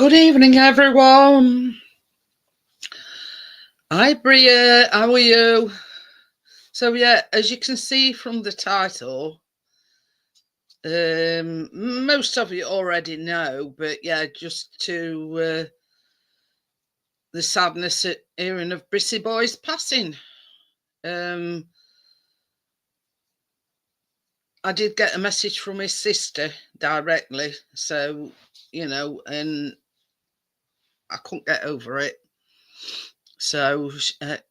Good evening, everyone. Hi, Bria. How are you? So, yeah, as you can see from the title, most of you already know, but yeah, just to the sadness at hearing of Brissy Boy's passing. I did get a message from his sister directly, so, and I couldn't get over it. So,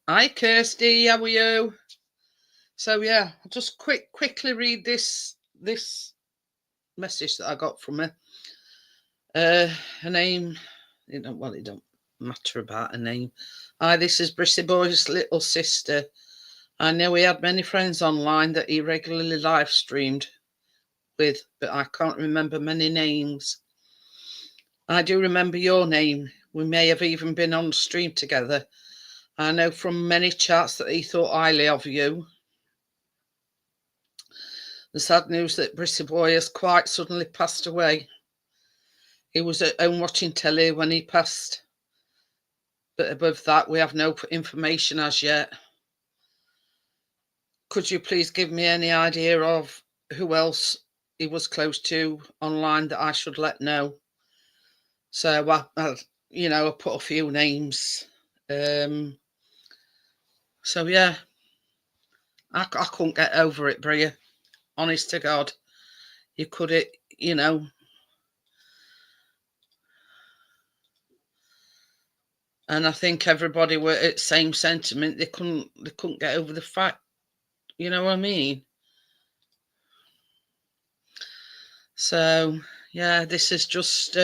hi, Kirsty. How are you? So yeah, I'll just quickly read this message that I got from her. Her name, it don't matter about her name. Hi, this is Brissy Boy's little sister. I know he had many friends online that he regularly live streamed with, but I can't remember many names. I do remember your name. We may have even been on stream together. I know from many chats that he thought highly of you. The sad news that Brissy Boy has quite suddenly passed away. He was at home watching telly when he passed, but above that, we have no information as yet. Could you please give me any idea of who else he was close to online that I should let know? So, I put a few names. So, yeah, I couldn't get over it, Bria. Honest to God. You could it, and I think everybody were at the same sentiment. They couldn't get over the fact, you know what I mean? So yeah, this is just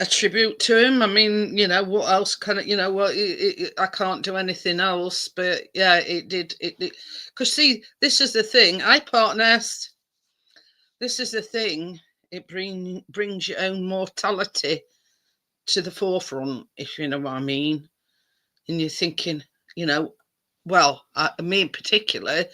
a tribute to him. I mean, what else can it? I can't do anything else. But yeah, it did. Because see, this is the thing. Partners. This is the thing. It brings your own mortality to the forefront, if you know what I mean. And you're thinking, well, me in particular,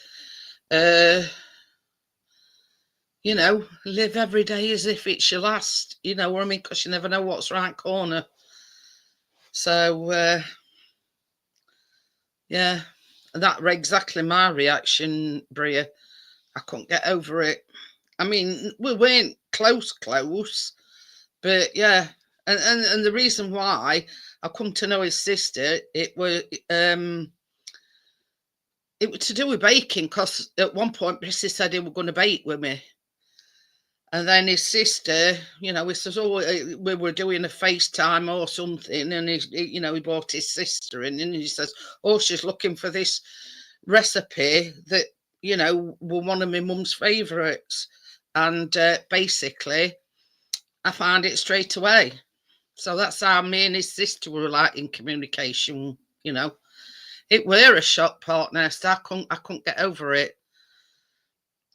live every day as if it's your last, you know what I mean? Because you never know what's right corner. So, yeah, that was exactly my reaction, Bria. I couldn't get over it. I mean, we weren't close, but yeah. And the reason why I come to know his sister, it was to do with baking, because at one point Brissy said he was going to bake with me. And then his sister, he says, "Oh, we were doing a FaceTime or something," and he brought his sister in, and he says, "Oh, she's looking for this recipe that were one of my mum's favourites," and basically, I found it straight away. So that's how me and his sister were like in communication. It were a shock, partner. So I couldn't get over it.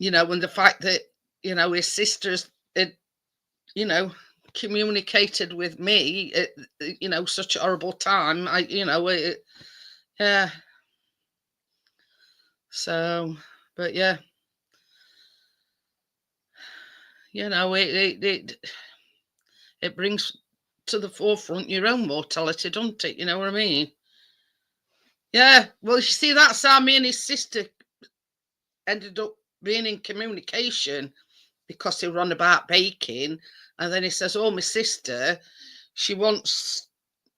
And the fact that his sisters had communicated with me at such a horrible time. Yeah. So, but yeah, it brings to the forefront your own mortality, don't it? You know what I mean? Yeah. Well, you see, that's how me and his sister ended up being in communication, because they were on about baking, and then he says, "Oh, my sister, she wants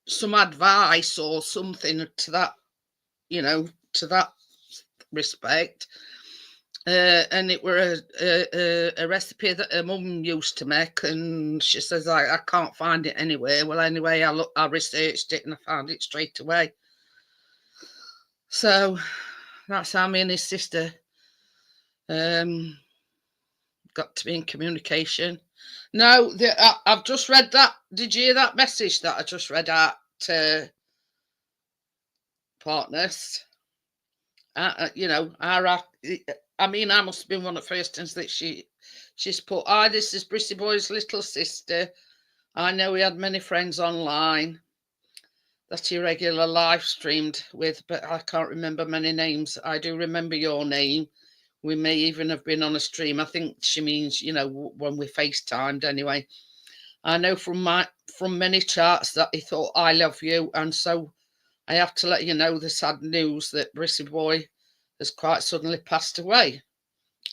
some advice or something to that, to that respect." And it were a recipe that her mum used to make, and she says, I can't find it anywhere. Well, anyway, I researched it and I found it straight away. So that's how me and his sister got to be in communication. No, I've just read that. Did you hear that message that I just read out to partners? R.I.P. I mean, I must have been one of the first ones that she's put. This is Brissy Boy's little sister. I know he had many friends online that he regular live streamed with, but I can't remember many names. I do remember your name. We may even have been on a stream. I think she means, when we FaceTimed anyway. I know from many charts that he thought I love you, and so I have to let you know the sad news that Brissy boy has quite suddenly passed away.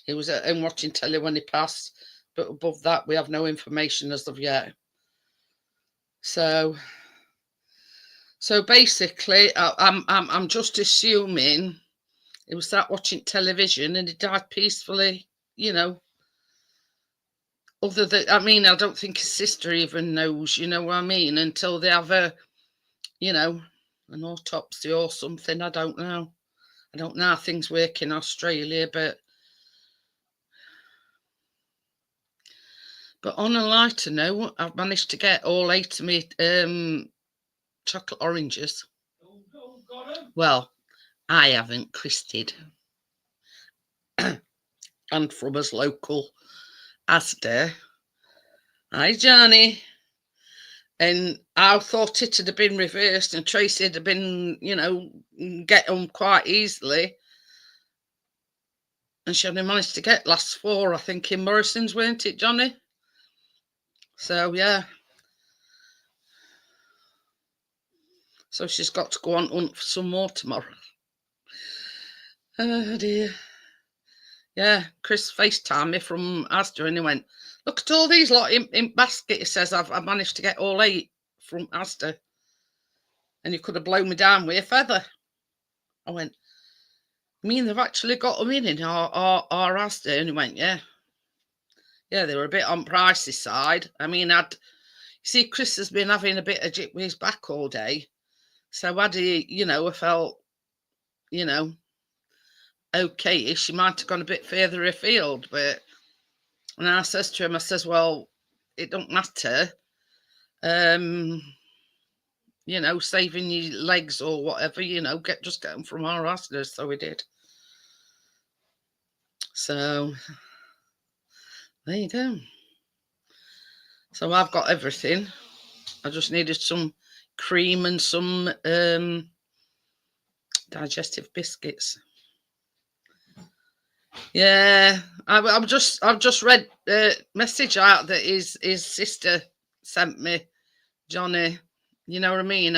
He was at home watching telly when he passed, but above that we have no information as of yet. So basically, I'm just assuming he was sat watching television and he died peacefully. You know, other than, I mean, I don't think his sister even knows. You know what I mean? Until they have an autopsy or something. I don't know. I don't know how things work in Australia, but on a lighter note, I've managed to get all 8 of me chocolate oranges. Well, I haven't, Chris did. And from us local Asda. Hi, Johnny. And I thought it had been reversed and Tracy had been, get them quite easily. And she only managed to get last 4, I think, in Morrison's, weren't it, Johnny? So, yeah. So she's got to go on hunt for some more tomorrow. Oh, dear. Yeah, Chris FaceTimed me from Asda and he went, look at all these lot in basket. He says, I've managed to get all 8 from Asda. And you could have blown me down with a feather. I went, I mean, they've actually got them in our Asda. And he went, yeah. Yeah, they were a bit on pricey side. I mean, you see, Chris has been having a bit of jip with his back all day. So had he, I felt, okay, she might have gone a bit further afield. But, and I says to him, I says, well, it don't matter. Saving your legs or whatever, just get them from our Asda. So we did. So there you go. So I've got everything. I just needed some cream and some digestive biscuits. Yeah, I've just read a message out that his sister sent me, Johnny. You know what I mean?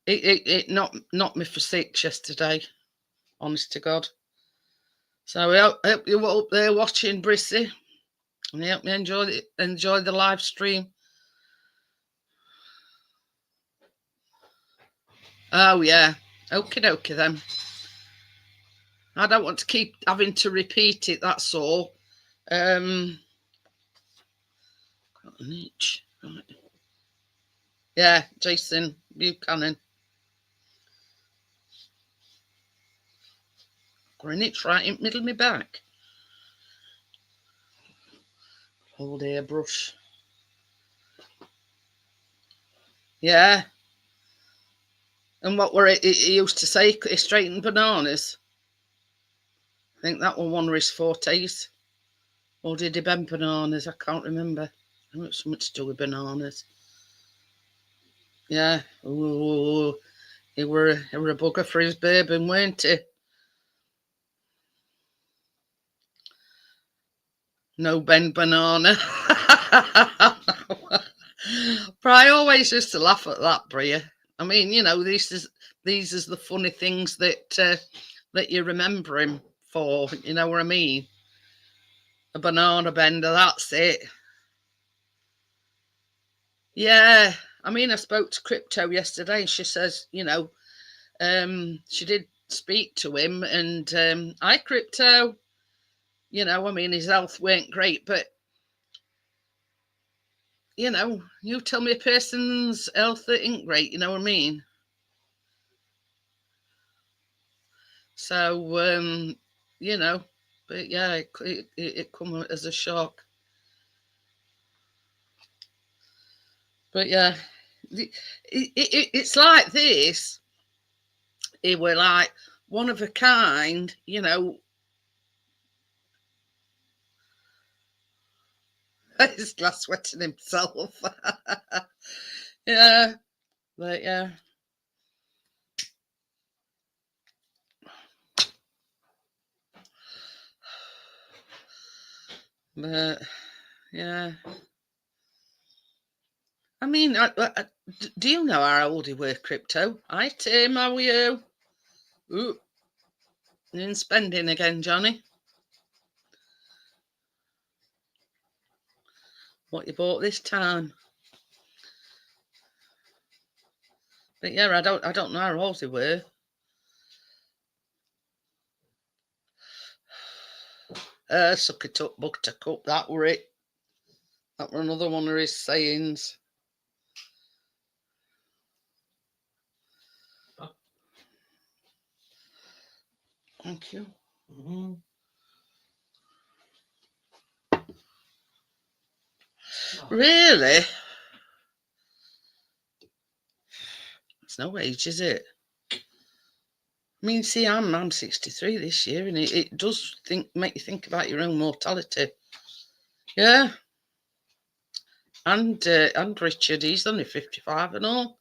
It knocked me for 6 yesterday. Honest to God. So I hope you're up there watching Brissy, and I hope you enjoy the live stream. Oh yeah, okie dokie then. I don't want to keep having to repeat it. That's all. Got an itch. Right. Yeah, Jason Buchanan. Got an itch right in the middle of my back. Old hairbrush. Yeah. And what were it he used to say? He straightened bananas. I think that was one of his fortes. Or did he bend bananas? I can't remember. I know it's something to do with bananas. Yeah. Ooh, he were a bugger for his bourbon, weren't he? No bend banana. But I always used to laugh at that, Bria. I mean, these is the funny things that you remember him for. You know what I mean? A banana bender. That's it. Yeah. I mean, I spoke to Crypto yesterday, and she says, she did speak to him, and hi, Crypto. I mean, his health weren't great, but you tell me a person's health that ain't great. You know what I mean? So, but yeah, it come as a shock. But yeah, it's like this. It were like one of a kind, He's glass wetting himself. Yeah, but yeah. But Yeah. I mean, do you know how old you were, Crypto? Hi, Tim. How are you? Ooh, you're in spending again, Johnny. What you bought this time? But yeah, I don't know how old you were. Suck it up, buttercup. That were it. That were another one of his sayings. Thank you. Really? It's no age, is it? I mean, see, I'm 63 this year, and it does make you think about your own mortality. Yeah. And Richard, he's only 55 and all.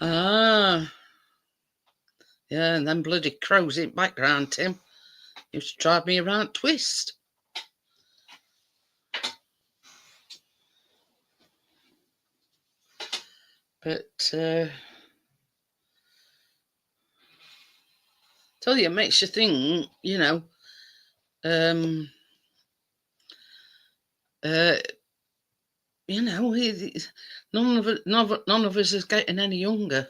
Ah, yeah, and then bloody crows in background, Tim. Used to drive me around twist. But tell you, it makes you think, you know, um, you know, none of us is getting any younger,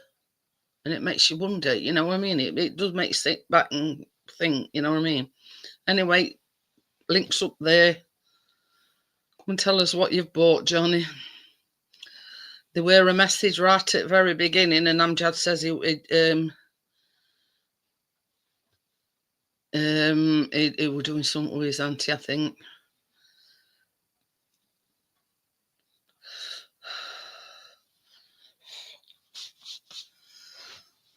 and it makes you wonder. You know what I mean? It does make you sit back and think. You know what I mean? Anyway, links up there. Come and tell us what you've bought, Johnny. There were a message right at the very beginning, and Amjad says he was doing something with his auntie, I think.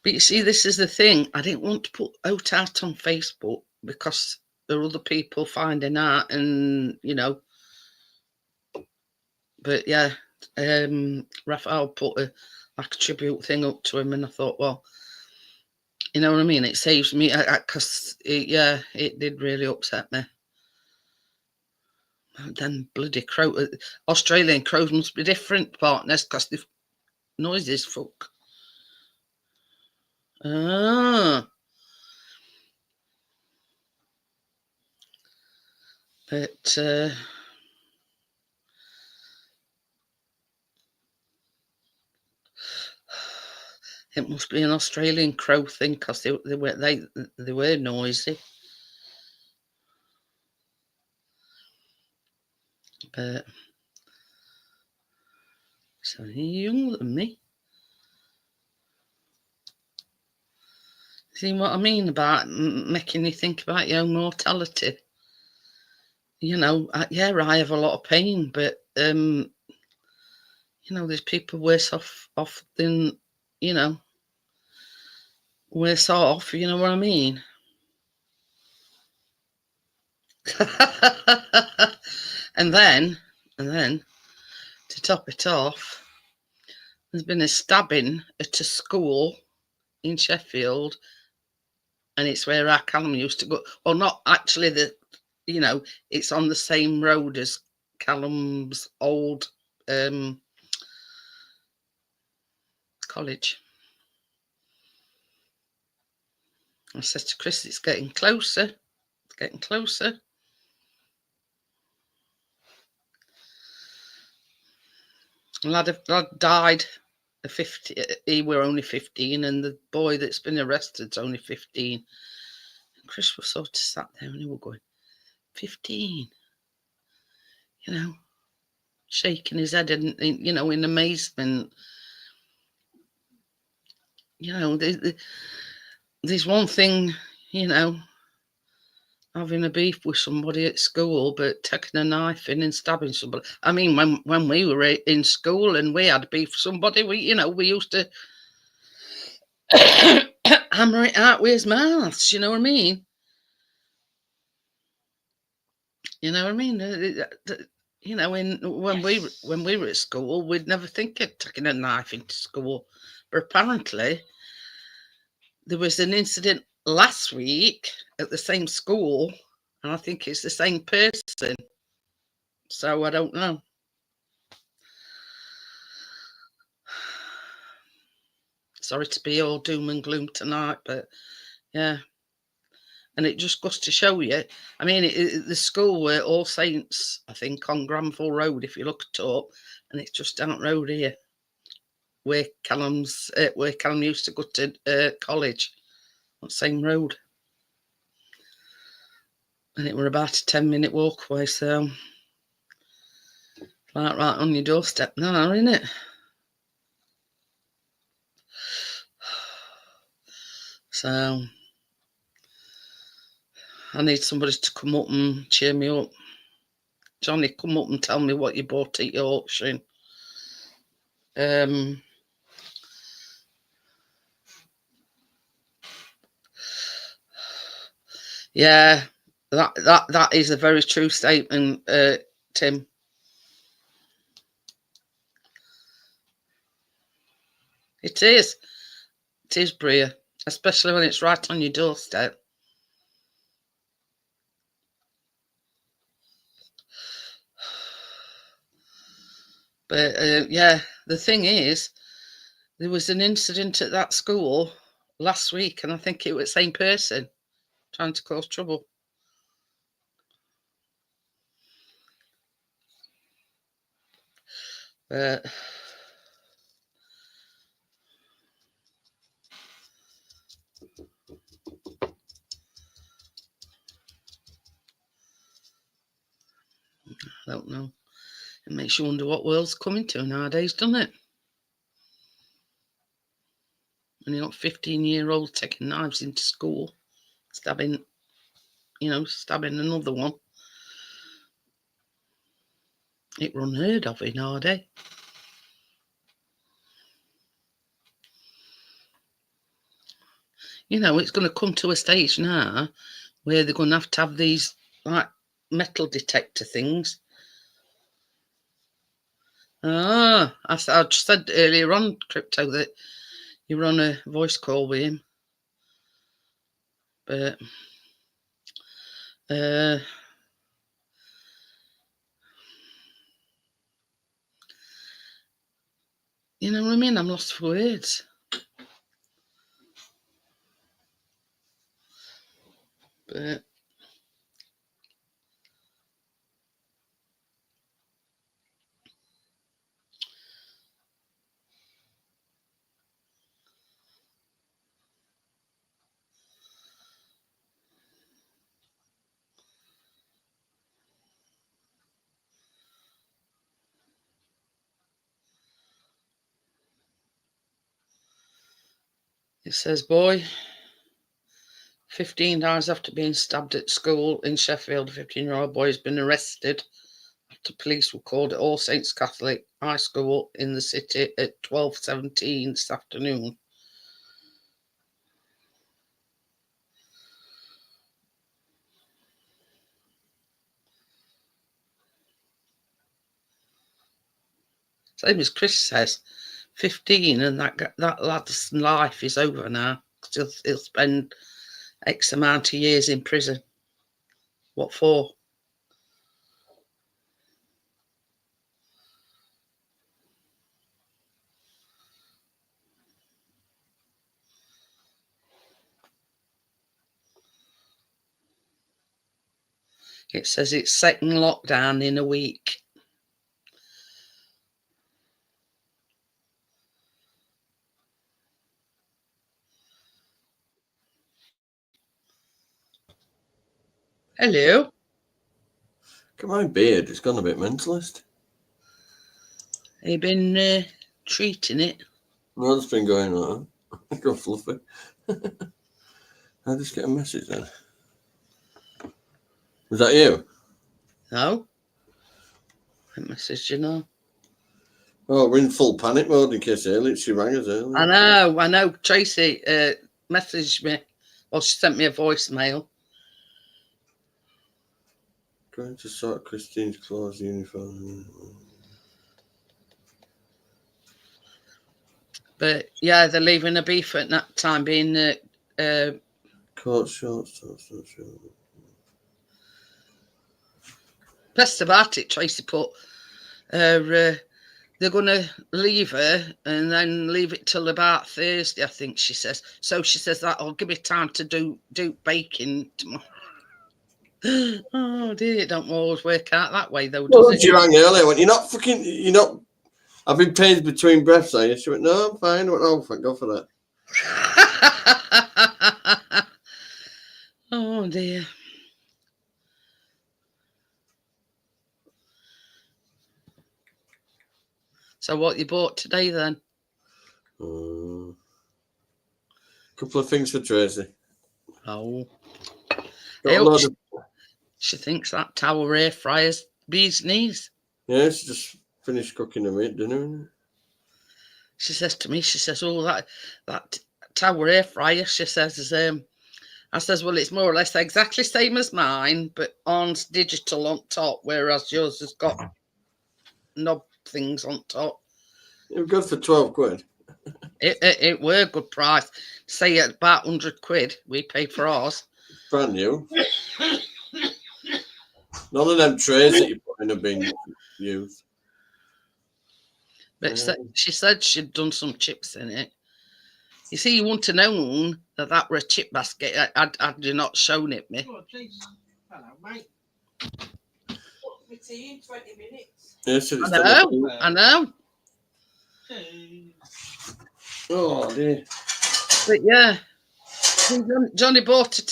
But you see, this is the thing. I didn't want to put out on Facebook because there are other people finding out, and you know. But yeah, Raphael put a tribute thing up to him, and I thought, well, you know what I mean. It saves me because it did really upset me. And then bloody crow, Australian crows must be different partners because they've noises fuck. Ah. But it must be an Australian crow thing because they were noisy. But so you're younger than me. See what I mean about making you think about your own mortality? You know, yeah, I have a lot of pain, but you know, there's people worse off than, you know, worse off. You know what I mean? and then to top it off, there's been a stabbing at a school in Sheffield, and it's where our Callum used to go. Well, not actually you know, it's on the same road as Callum's old college. I said to Chris, it's getting closer. It's getting closer. Lad died at 50. He were only 15, and the boy that's been arrested is only 15. And Chris was sort of sat there and he was going, 15, you know, shaking his head and, you know, in amazement. You know, there's one thing, you know, having a beef with somebody at school, but taking a knife in and stabbing somebody. I mean, when we were in school and we had beef with somebody, we used to hammer it out with his mouths. You know what I mean? You know what I mean? You know, when we were at school, we'd never think of taking a knife into school, but apparently there was an incident last week at the same school, and I think it's the same person. So I don't know. Sorry to be all doom and gloom tonight, but yeah. And it just goes to show you. I mean, the school were All Saints, I think, on Granville Road, if you look it up, and it's just down the road here, where Callum used to go to college, on the same road. And it were about a 10-minute walk away, so right on your doorstep now, isn't it? So I need somebody to come up and cheer me up. Johnny, come up and tell me what you bought at your auction. Yeah, that is a very true statement, Tim. It is, Bria, especially when it's right on your doorstep. But yeah, the thing is, there was an incident at that school last week, and I think it was the same person trying to cause trouble. But I don't know. It makes you wonder what world's coming to nowadays, doesn't it? And you got 15-year-olds taking knives into school, stabbing another one. It were unheard of in our day. It's going to come to a stage now where they're going to have these like metal detector things. I just said earlier on, Crypto, that you were on a voice call with him. But you know what I mean? I'm lost for words. But it says, boy, 15 hours after being stabbed at school in Sheffield, a 15-year-old boy has been arrested after police were called at All Saints Catholic High School in the city at 12:17 this afternoon. Same as Chris says, 15, and that lad's life is over now. He'll spend X amount of years in prison. What for? It says it's second lockdown in a week. Hello. Look at my beard. It's gone a bit mentalist. Have you been treating it? No, it's been going on. It's got fluffy. I just get a message then. Was that you? No. I messaged you now. Oh, we're in full panic mode in case she rang us earlier. I know. Tracy messaged me. Well, she sent me a voicemail. Going to sort Christine's clothes uniform. But yeah, they're leaving a beef at that time being Court shorts. Best about it, Tracy put they're going to leave her and then leave it till about Thursday, I think she says. So she says that'll give me time to do baking tomorrow. Oh dear, it don't always work out that way though, does it? She rang earlier. Went, you're not having pains between breaths, are you? She went, no, I'm fine. I went, oh, thank God for that. Oh dear. So what you bought today then? Couple of things for Tracy. Oh. She thinks that Tower air fryer's bee's knees. Yeah, she just finished cooking the meat dinner. She says to me, oh, that Tower air fryer, she says, I says, well, it's more or less exactly same as mine, but Arn's digital on top, whereas yours has got knob things on top. It was good for 12 quid. It were a good price. Say at about 100 quid we paid for ours. Brand new. None of them trays that you put in have been used. But she said she'd done some chips in it. You see, you wouldn't have known that were a chip basket. I'd you not shown it me. Oh, geez. Hello, mate. What's my tea in 20 minutes? Yes, I know. Oh, dear. But yeah, Johnny bought a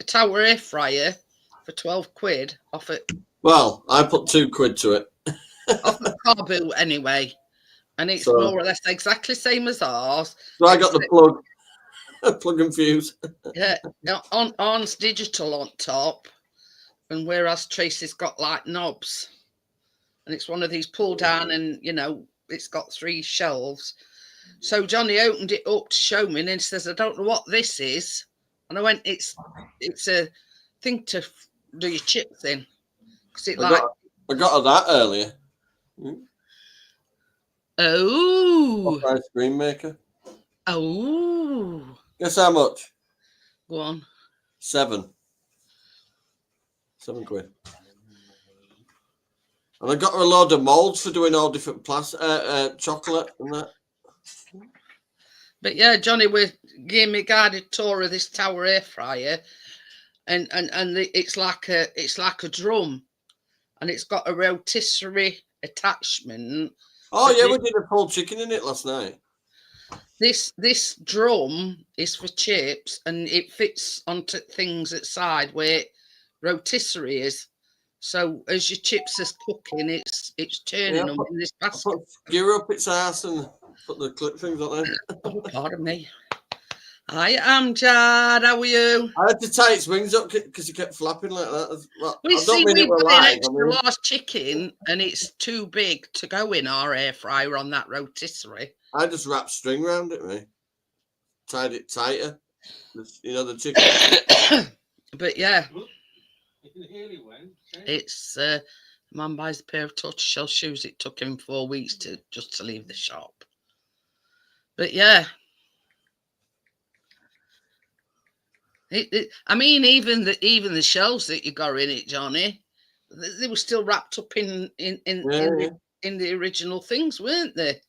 Tower air fryer for 12 quid off it. Well, I put 2 quid to it. Off the Carboot anyway. And it's more or less exactly same as ours. So I got the plug and fuse. Yeah, Arn's digital on top, and whereas Tracy's got like knobs. And it's one of these pull down and, it's got 3 shelves. So Johnny opened it up to show me and he says, I don't know what this is. And I went, it's a thing to do your chips in. I got her that earlier. Oh. Ice cream maker. Oh. Guess how much? Go on. 7 quid. And I got her a load of moulds for doing all different chocolate and that. But yeah, Johnny gave me a guided tour of this Tower air fryer, and it's like a drum, and it's got a rotisserie attachment. Oh yeah, we did a pulled chicken in it last night. This drum is for chips, and it fits onto things at side where rotisserie is. So as your chips is cooking, it's turning them in this basket. Gear up its ass and put the clip things on there. Oh, pardon me. I am Jad. How are you? I had to tie its wings up because he kept flapping like that. Well, we see we've got an extra large chicken, and it's too big to go in our air fryer on that rotisserie. I just wrapped string around it, mate. Tied it tighter. The chicken. But yeah. It's man buys a pair of tortoiseshell shoes. It took him 4 weeks to leave the shop. But yeah, I mean, even the shells that you got in it, Johnny, they were still wrapped up in the original things, weren't they?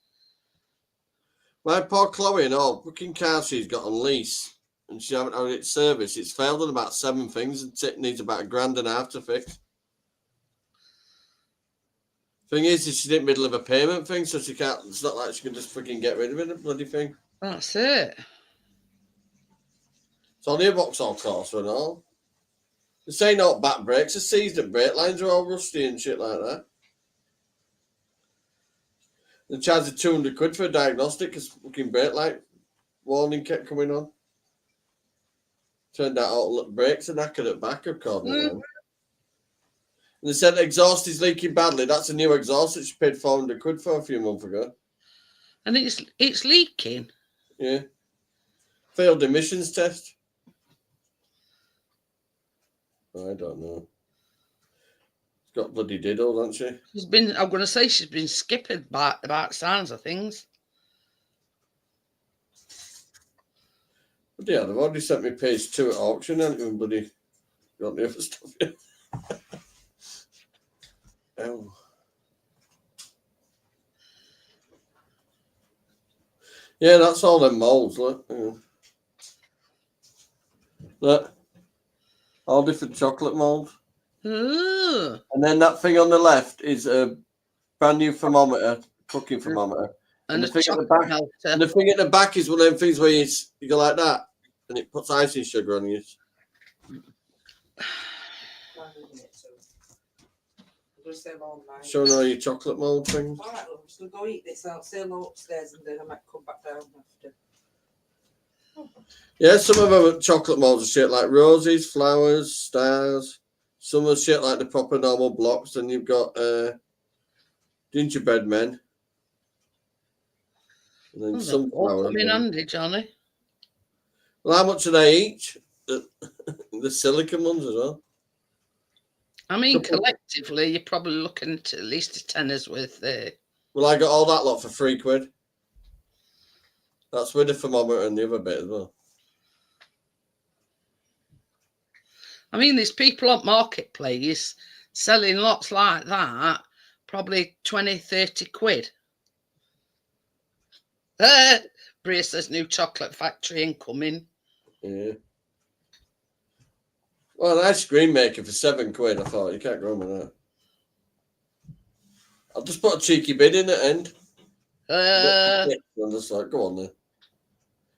My poor Chloe and all fucking car she's got on lease. And she haven't had it serviced. It's failed on about 7 things and it needs about $1,500 to fix. Thing is, she's in the middle of a payment thing, so she can't. It's not like she can just freaking get rid of it, the bloody thing. That's it. It's only a Vauxhall Corsa and all. They're saying no back brakes, the seized and brake lines are all rusty and shit like that. They charged her 200 quid for a diagnostic because fucking brake light warning kept coming on. Turned out all the brakes are knackered at back, according to them. And they said the exhaust is leaking badly. That's a new exhaust that she paid 400 quid for a few months ago. And it's leaking? Yeah. Failed emissions test. I don't know. She's got bloody diddled, hasn't she? I'm going to say she's been skipping about sounds of things. But yeah, they've already sent me page 2 at auction, haven't you, buddy? Got the other stuff yet? Oh. Yeah, that's all them molds, look. Look. All different chocolate molds. Ooh. And then that thing on the left is a brand new thermometer, cooking thermometer. And the a thing at the chocolate back, melter. and the thing at the back is one of them things where you go like that, and it puts icing sugar on you. Showing all your chocolate mold things. All right, love, I'm just going to go eat this. I'll say hello upstairs and then I might come back down after. Yeah, some of them are chocolate molds are shit like roses, flowers, stars. Some are shit like the proper normal blocks, and you've got gingerbread men. And then some All flowers. come in handy, Johnny. Well, how much are they each? The silicon ones as well. I mean, collectively, you're probably looking at least a tenner's worth there. Well, I got all that lot for £3. That's with the thermometer and the other bit as well. I mean, there's people on Marketplace selling lots like that, probably 20, 30 quid. Brissy says new chocolate factory incoming. Yeah. Well, an ice cream maker for £7. I thought you can't go wrong with that. I'll just put a cheeky bid in at the end. I'm just like, go on then.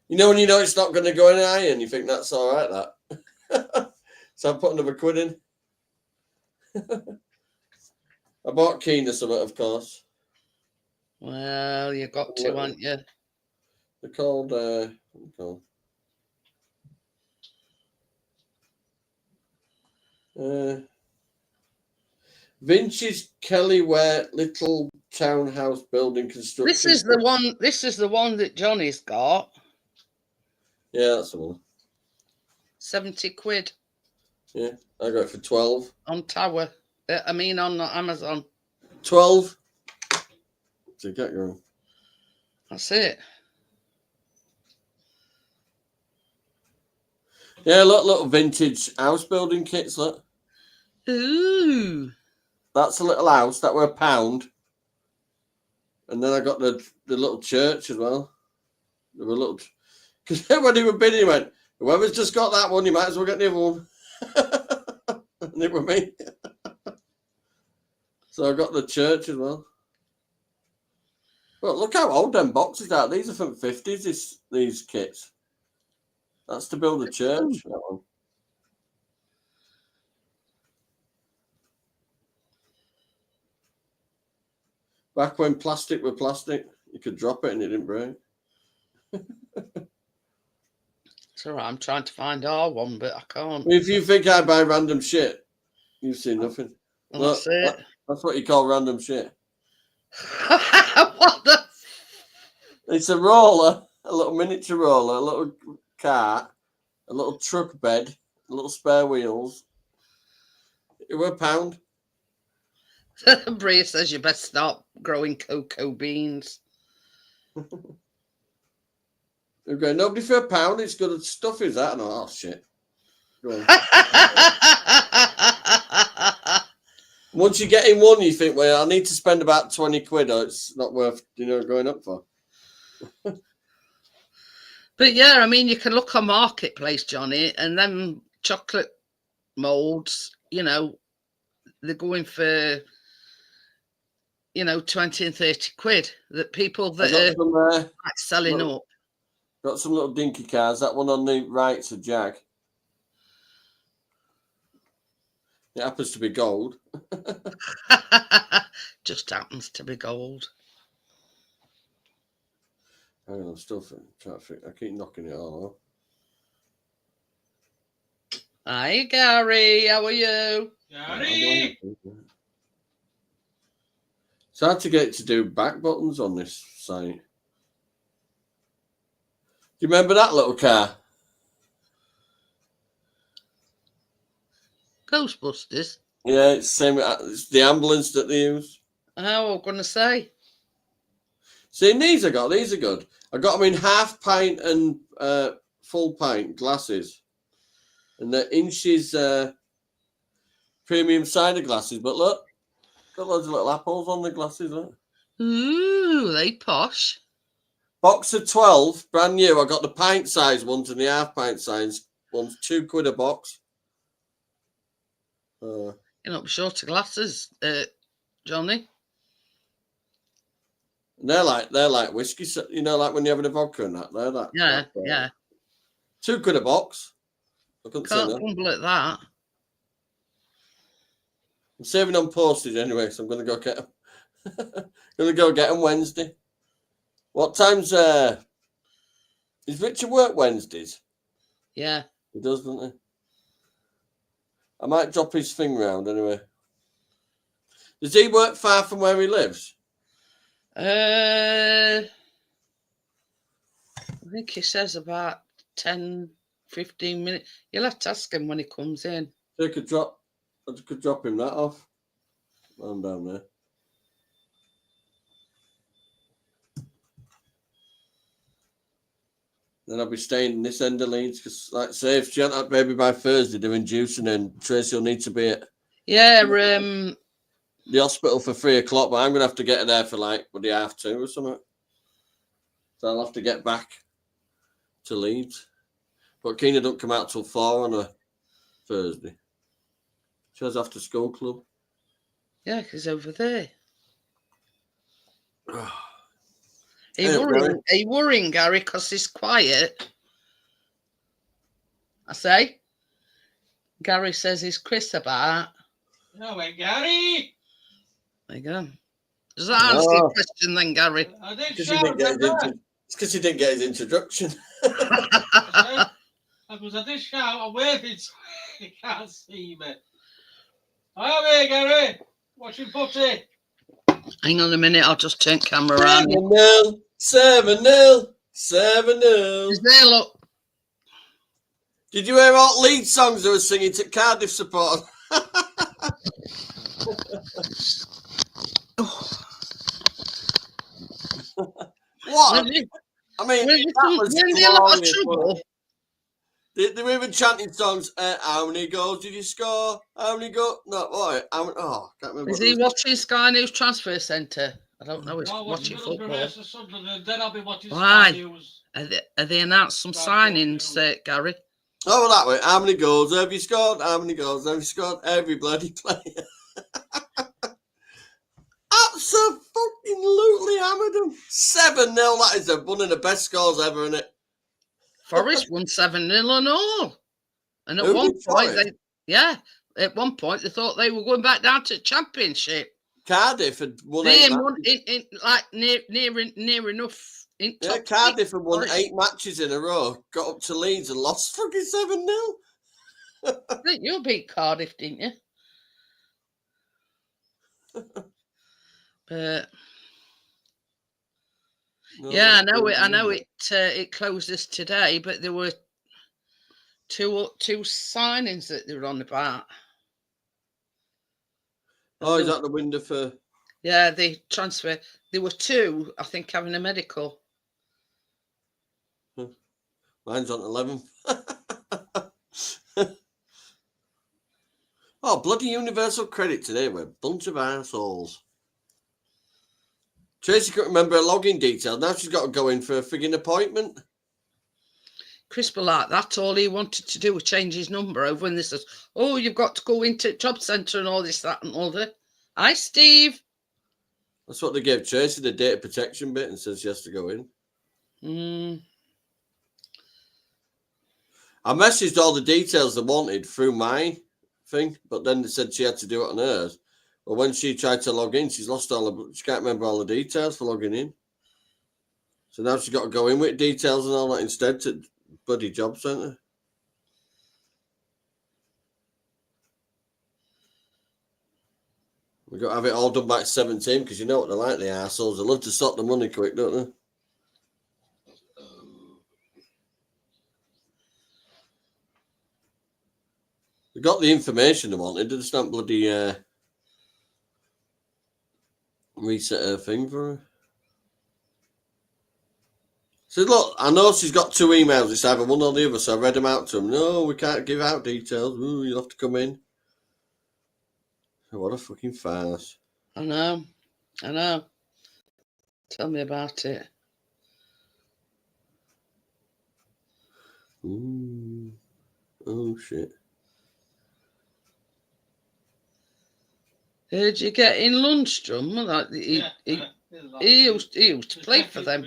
You know when you know it's not going to go in iron, you think that's all right. That. So I'm putting another £1 in. I bought Keen or something, of course. Well, you got to, haven't you? They're called. Vince's Kelly Ware little townhouse building construction. This is the one. This is the one that Johnny's got. Yeah, that's the one. 70 quid. Yeah, I got it for 12 on Tower. I mean, on Amazon. 12. So you get your. That's it. Yeah, look, little vintage house building kits. Look. Ooh. That's a little house that were £1. And then I got the little church as well. They were little, because when he was bidding, he went, "Whoever's just got that one, you might as well get the other one." And it was me. So I got the church as well. But look how old them boxes are. These are from 50s. These kits. That's to build a church. That one. Back when plastic were plastic, you could drop it and it didn't break. It's all right. I'm trying to find our one, but I can't. If you think I buy random shit, you've seen nothing. Well, Look, that's it. That's what you call random shit. What the? It's a roller, a little miniature roller, a little cart, a little truck bed, a little spare wheels. It were £1. Bria says you best start growing cocoa beans. Okay, nobody for £1. It's good stuff, is that? No, oh shit. Go on. Once you get in one, you think, well, I need to spend about 20 quid, or it's not worth, going up for. But yeah, I mean, you can look on Marketplace, Johnny, and then chocolate molds, they're going for, 20 and 30 quid. That people that are like selling up. Got some little dinky cars. That one on the right's a Jag. It happens to be gold. Just happens to be gold. Hang on, I'm still trying to think. I keep knocking it all off. Hi, Gary. How are you? Gary! It's hard to get it to do back buttons on this site. Do you remember that little car? Ghostbusters? Yeah, it's the same. It's the ambulance that they use. Oh, I'm going to say. See, these are good. I got them in half pint and 4 full pint glasses. And they're inches premium cider glasses. But look, got loads of little apples on the glasses. Look. Ooh, they posh. Box of 12, brand new. I got the pint size ones and the half pint size ones. £2 a box. You're not short of glasses, Johnny. They're like whiskey, you know, like when you're having a vodka and that. They're that. Yeah, yeah. £2 a box. I couldn't say Can't no. grumble at that. I'm saving on postage anyway, so I'm going to go get them. Going to go get them Wednesday. What time's is Richard work Wednesdays? Yeah. He does, doesn't he? I might drop his thing round anyway. Does he work far from where he lives? I think he says about 10, 15 minutes. You'll have to ask him when he comes in. So I could drop him that off. I'm down there. Then I'll be staying in this end of Leeds because, like I say, if she hadn't had baby by Thursday doing juicing, then Tracy will need to be at the hospital for 3 o'clock. But I'm going to have to get her there for like 2:30 or something. So I'll have to get back to Leeds. But Keena don't come out till 4 on a Thursday. She has after school club. Yeah, because over there. Hey, He worrying, Gary, because he's quiet. I say. Gary says he's Chris about. No way, Gary. There you go. Does that answer your question then, Gary? I did Because shout, it's because he didn't get his introduction. because I did shout, I'm waving, so you can't see me. I am here, Gary. Watching footy. Hang on a minute, I'll just turn camera around. 7-0, 7-0, 7-0. Is there, look? Did you hear all lead songs they were singing to Cardiff support? What? I mean, that was trouble. They were even chanting songs. How many goals did you score? How many goals? No, what? I can't remember. Is he watching Sky News Transfer Centre? I don't know. He's No, watching football. Then I'll be watching Why? Sky News. Have they announced some signings, Gary? Oh, that way. How many goals have you scored? How many goals have you scored? Every bloody player. Absolutely hammered them. 7-0. That is one of the best scores ever, isn't it? Forest won 7-0 and all. And at one point they thought they were going back down to the Championship. Cardiff had won near enough. Cardiff had won 8 matches in a row, got up to Leeds and lost fucking 7-0. I think you beat Cardiff, didn't you? Yeah, I know it. It closes today, but there were two signings that they were on about. Oh, is that the window for? Yeah, the transfer. There were 2, I think, having a medical. Mine's on 11. Oh, bloody universal credit today. We're a bunch of assholes. Tracy couldn't remember her login details. Now she's got to go in for a frigging appointment. Chris was like that. All he wanted to do was change his number over, and they says, "Oh, you've got to go into job centre and all this, that, and all that." Hi, Steve. That's what they gave Tracy, the data protection bit, and says she has to go in. I messaged all the details they wanted through my thing, but then they said she had to do it on hers. But when she tried to log in, she's lost she can't remember all the details for logging in. So now she's got to go in with details and all that instead to bloody job centre. We've got to have it all done by 17 because you know what they're like, the arseholes. They love to stop the money quick, don't they? They got the information they wanted. They just not bloody reset her thing for her. So look, I know she's got 2 emails. It's either one or the other. So I read them out to them. No, we can't give out details. Ooh, you'll have to come in. What a fucking farce. I know. Tell me about it. Ooh. Oh, shit. Heard you get in Lundstrom? Like he used to play for them.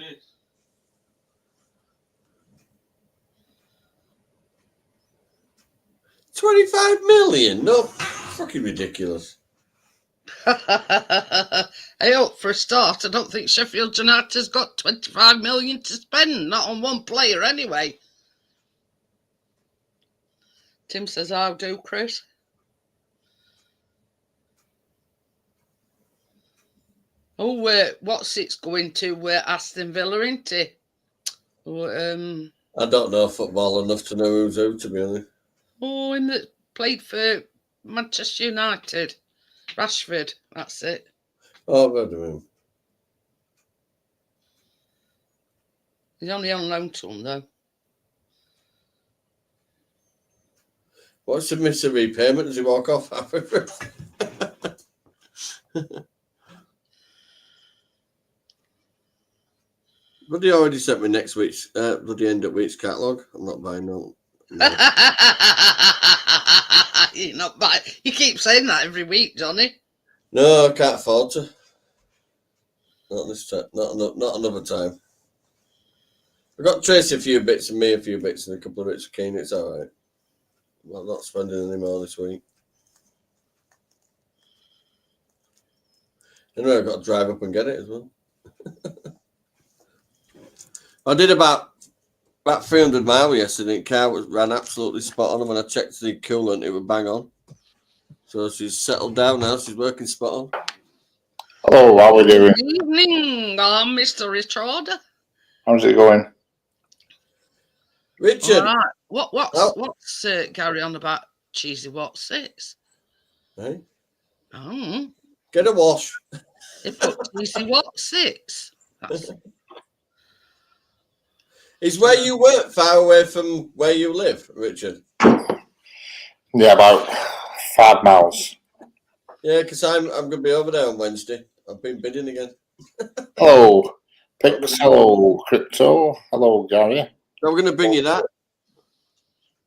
25 million? No, fucking ridiculous. Hey, up for a start, I don't think Sheffield United's got 25 million to spend, not on one player anyway. Tim says, I'll do, Chris. Oh, what's it's going to Aston Villa, isn't it? I don't know football enough to know who's who, to be honest. Oh, him that played for Manchester United. Rashford, that's it. Oh, what do you mean? He's only on loan to him, though. What's the miss a repayment? Does he walk off after? Bloody already sent me next week's bloody end of week's catalogue. I'm not buying no. You're not buying. You keep saying that every week, Johnny. No, I can't afford to. Not this time. Not another time. I got Tracy a few bits and me a few bits and a couple of bits of Kane. It's all right. I'm not spending any more this week. Anyway, I've got to drive up and get it as well. I did about 300 miles yesterday. The car ran absolutely spot on. And when I checked the coolant, it was bang on. So she's settled down now. She's working spot on. Hello, how are we doing? Good evening, Mr. Richard. How's it going? Richard. All right. What's Gary on about cheesy what's it? Hey? Oh. Get a wash. They put cheesy what's it? That's Is where you work far away from where you live, Richard? Yeah, about 5 miles. Yeah, because I'm going to be over there on Wednesday. I've been bidding again. Hello, Pix. Hello, Crypto. Hello, Gary. So we're going to bring you that.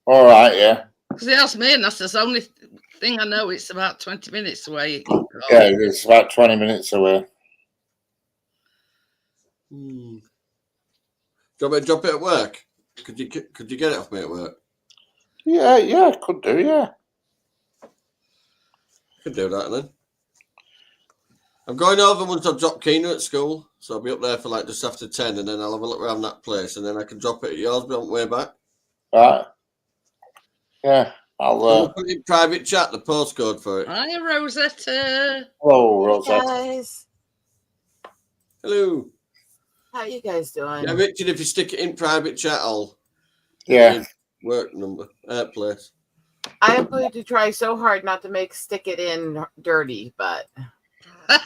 All right, yeah. because he asked me, and that's the only thing I know. It's about 20 minutes away. Yeah, it's about 20 minutes away. Do you want me to drop it at work? Could you get it off me at work? Yeah, could do, yeah. Could do that then. I'm going over once I've dropped Keena at school, so I'll be up there for like just after 10, and then I'll have a look around that place, and then I can drop it at yours, but on the way back. Right. Yeah, I'll. Put it in private chat, the postcode for it. Hi, Rosetta. Hello, Hey Rosetta. guys, Hello. how you guys doing? Yeah, Richard, if you stick it in private chat, I'll Yeah. work number, place. I am going to try so hard not to stick it in dirty, but I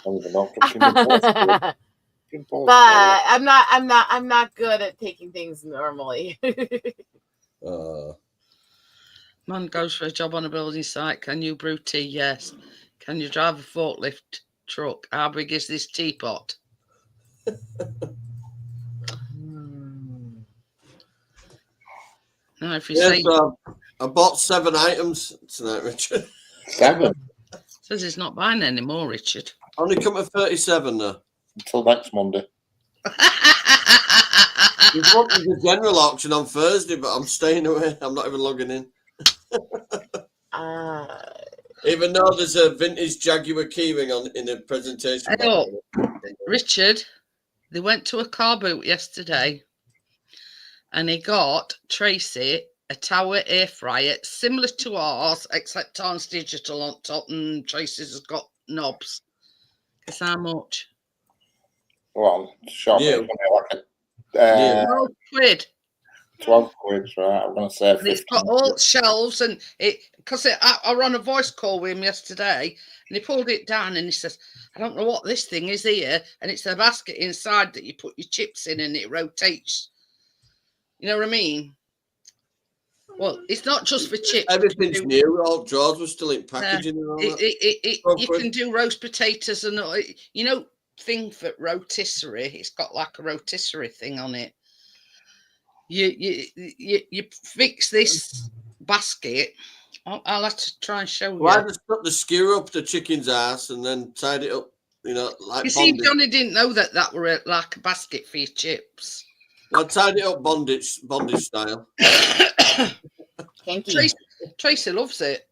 don't even know. Give me both. but I'm not good at taking things normally. Man goes for a job on a building site. Can you brew tea? Yes. Can you drive a forklift truck? How big is this teapot? Now, if you say So I bought 7 items tonight, Richard. 7 says he's not buying any more, Richard. Only come to 37 though. until next Monday. There's a general auction on Thursday, but I'm staying away. I'm not even logging in. Even though there's a vintage Jaguar keyring in the presentation. Hey, Richard, they went to a car boot yesterday and he got Tracy a Tower air fryer similar to ours, except ours digital on top and Tracy's has got knobs. Guess how much? Well, sure. Yeah. Like 12 quid. 12 quid, right? I'm going to say And it's got all shelves and it, because I ran a voice call with him yesterday And he pulled it down and he says, I don't know what this thing is here. And it's a basket inside that you put your chips in and it rotates. You know what I mean? Well, it's not just for chips. Everything's new. All drawers were still in packaging and all that. You can do roast potatoes and thing for rotisserie. It's got like a rotisserie thing on it. You fix this basket. I'll have to try and show you. Well, I just put the skewer up the chicken's ass and then tied it up, like you see, bondage. Johnny didn't know that were like a basket for your chips. I tied it up bondage style. Tracy loves it.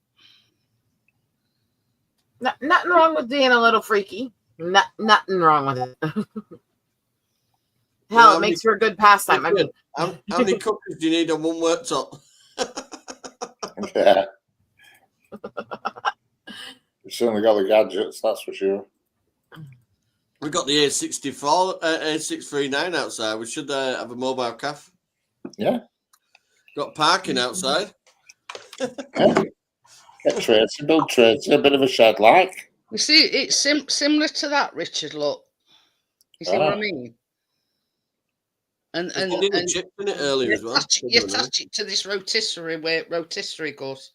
Nothing wrong with being a little freaky. Nothing wrong with it. Hell, it makes for a good pastime. I mean, how many cookies do you need on one worktop? Yeah. You've certainly got the gadgets, that's for sure. We got the A639 outside. We should have a mobile cafe. Yeah. Got parking outside. Yeah. Get Tracy, build Tracy, a bit of a shed like. You see, it's similar to that, Richard. Look, you see what I mean? And you did a chip in it earlier as well. You attach it to this rotisserie where rotisserie goes.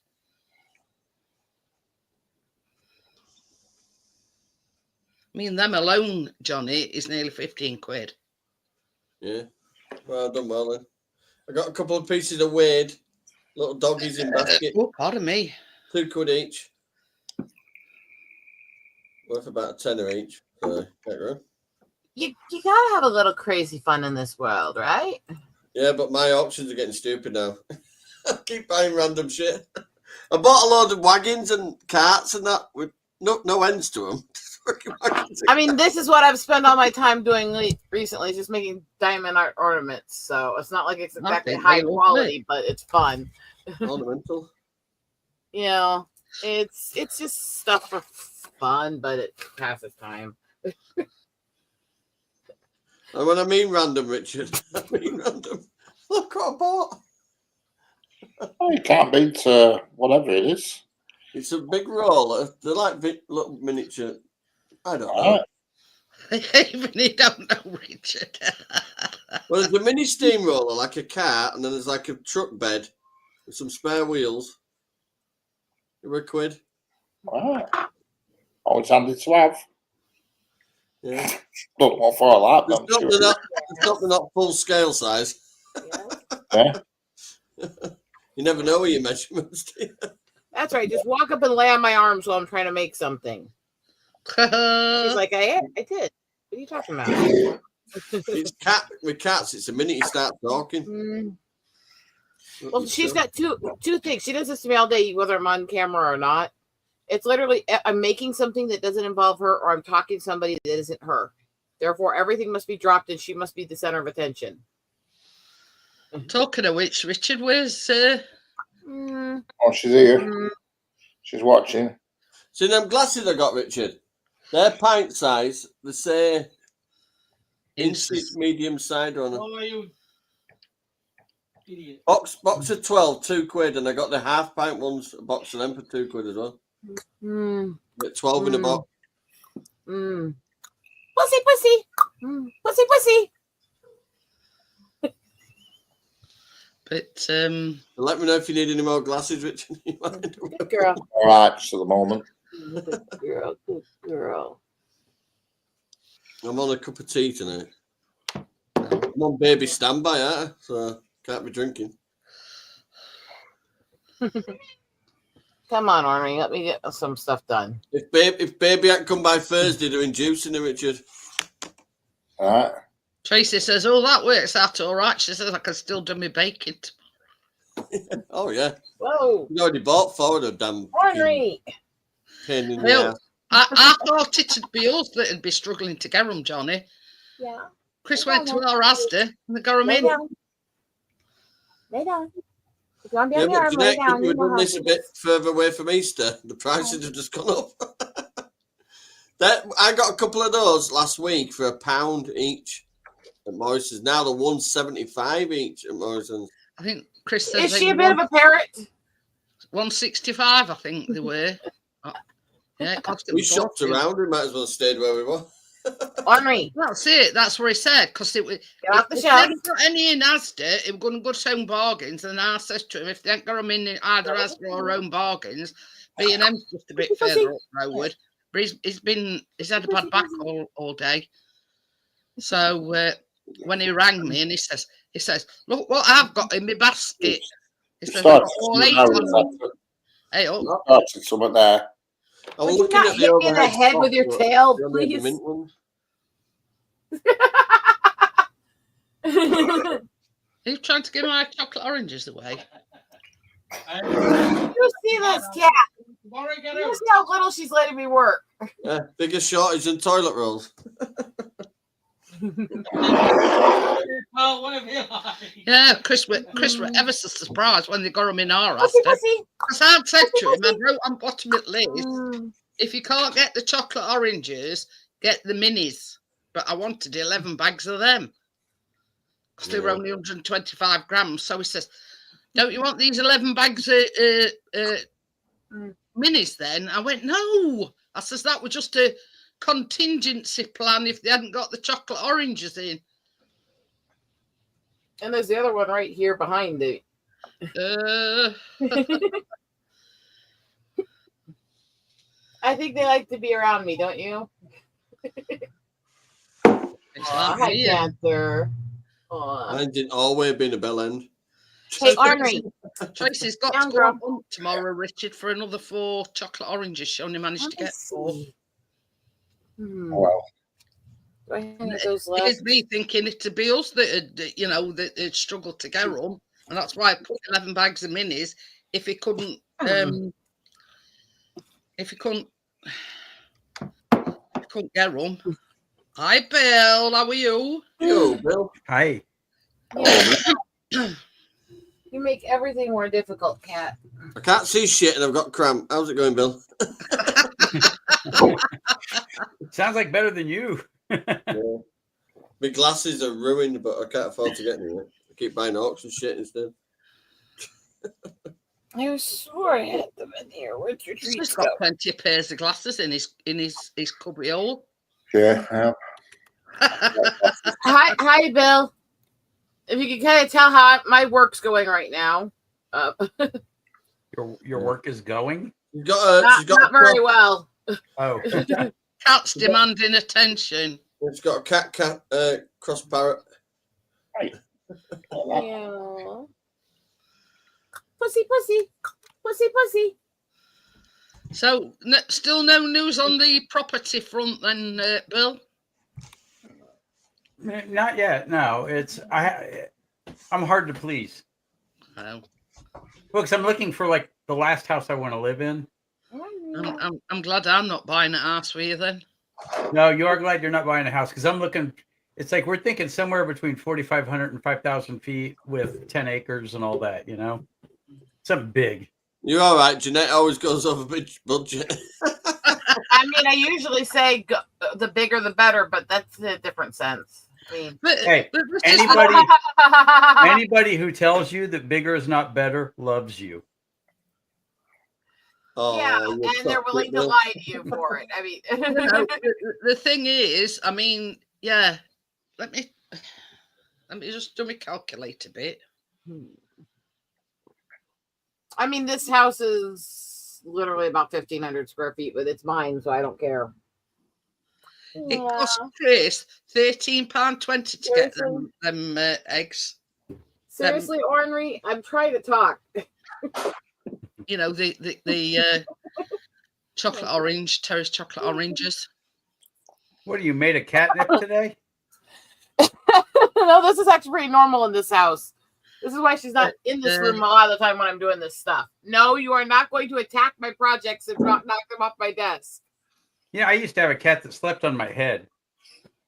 I mean, them alone, Johnny, is nearly 15 quid. Yeah. Well, I've done well then. I got a couple of pieces of weird little doggies in basket. Oh, pardon me. £2 each. Worth about a tenner each. So, you gotta have a little crazy fun in this world, right? Yeah, but my options are getting stupid now. I keep buying random shit. I bought a load of wagons and carts and that with no ends to them. I mean, this is what I've spent all my time doing recently, just making diamond art ornaments. So it's not like it's exactly high quality, but it's fun. Ornamental. It's just stuff for fun, but it passes time. And when I mean random, Richard, I mean random. Look what I bought. Oh, you can't beat whatever it is. It's a big roller. They're like little miniature. I don't know. Even you don't know, Richard. Well, there's a mini steamroller, like a car, and then there's like a truck bed with some spare wheels. They were £1. Right. Always handy to have. Yeah. Don't want for all that. They're not full scale size. Yeah. You never know where your measurements do. That's right. Just walk up and lay on my arms while I'm trying to make something. She's like, I did. What are you talking about? It's with cats. It's the minute you start talking. Well, she's got two things. She does this to me all day, whether I'm on camera or not. It's literally I'm making something that doesn't involve her, or I'm talking to somebody that isn't her. Therefore, everything must be dropped, and she must be the center of attention. Talking of which, Richard, where's? Oh, she's here. She's watching. See them glasses I got, Richard? They're pint size. They say inches medium cider on them. Oh, you idiot. Box of 12, £2, and I got the half pint ones, a box of them for £2 as well. Get 12 in a box. Pussy, pussy. Pussy, pussy. But let me know if you need any more glasses, Richard. Good girl. All right, just at the moment. Good girl. Good girl. I'm on a cup of tea tonight. I'm on baby standby, so can't be drinking. Come on, Arnie. Let me get some stuff done. If baby hadn't come by Thursday, they're inducing her, Richard. All right. Tracy says, "Oh, that works out all right." She says, "I can still do my baking tomorrow." Oh yeah. Whoa. You already bought forward a damn Arnie. pain in the ass. I thought it'd be us that'd be struggling to get them, Johnny. Yeah. Chris went to our Asda and they got them Lay in. down. Lay down. If you want to be Yeah, on your but arm, lay today, down. if we'd done this a bit further away from Easter, the prices have just gone up. I got a couple of those last week for £1 each at Morrison's. Now they're $1.75 each at Morrison's. I think Chris says Is she a bit of a parrot? 165, I think they were. Yeah, it cost him We shopped fortune. around. We might as well have stayed where we were. Henri, That's it. That's what he said. Because it was. get off the If they shelf. hadn't got any in Asda, it was going to go to own bargains. And I says to him, if they ain't got them in either Asda or own bargains, B&M's just a bit further up the road. But he's had a bad back all day. So when he rang me and he says, look what I've got in my basket. He says, I've got all 8 on. Hey, oh, Started something there. I Would was you looking not at the hit me in the overhead head stock, with your but tail, they only had the please? mint one. he's trying to give my chocolate oranges away. You see this cat? Warren, get You out. see how little she's letting me work? Yeah, biggest shortage in toilet rolls. Well, whatever you like. Yeah, Chris were ever so surprised when they got them in our Pussy, Asda. pussy. Because I'd said to him, I Pussy. wrote on bottom of the list, Mm. if you can't get the chocolate oranges, get the minis. But I wanted 11 bags of them. Because they were only 125 grams. So he says, don't you want these 11 bags of minis then? I went, no. I says, that was just a contingency plan if they hadn't got the chocolate oranges in. And there's the other one right here behind it. I think they like to be around me, don't you? Hi, Panther. Mine didn't always been a bell end. Hey, Henri. Tracy's got Young to go girl. on hunt tomorrow, Richard, for another 4 chocolate oranges. She only managed to get 4. Well, Do I have those It left? is me thinking it'd be us that had struggled to get them, and that's why I put 11 bags of minis. If he couldn't, couldn't get them. Hi, Bill. How are you? Yo, Bill. Hi. You make everything more difficult, Cat. I can't see shit and I've got cramp. How's it going, Bill? Sounds like better than you. Yeah. My glasses are ruined, but I can't afford to get them. I keep buying auction shit instead. I swore I had them in here. Where'd your He's treats got go? plenty of pairs of glasses in his cubby hole. yeah. Hi, Bill. If you can kind of tell how my work's going right now. Your work is going? She's got Not very well. Oh. Cat's demanding attention. She's got a cat cross parrot. Yeah. Pussy, pussy, pussy, pussy. So, still no news on the property front then, Bill? Not yet. No, I'm hard to please. Oh. Well, because I'm looking for like the last house I want to live in. I'm glad I'm not buying a house for you then. No, you are glad you're not buying a house because I'm looking. It's like we're thinking somewhere between 4,500 and 5,000 feet with 10 acres and all that. Something big. You're all right. Jeanette always goes over budget. I mean, I usually say the bigger the better, but that's a different sense. I mean, Hey, but anybody who tells you that bigger is not better loves you. Oh, yeah, you're and they're so willing to Bill. lie to you for it. I mean, the thing is, I mean, yeah. Let me just do my calculator bit. I mean, this house is literally about 1,500 square feet, but it's mine, so I don't care. It cost Chris £13.20 to get them eggs. Seriously, Ornery, I'm trying to talk. The chocolate orange, terrace chocolate oranges. What are you made of catnip today? No, this is actually pretty normal in this house. This is why she's not in this room a lot of the time when I'm doing this stuff. No, you are not going to attack my projects and knock them off my desk. I used to have a cat that slept on my head,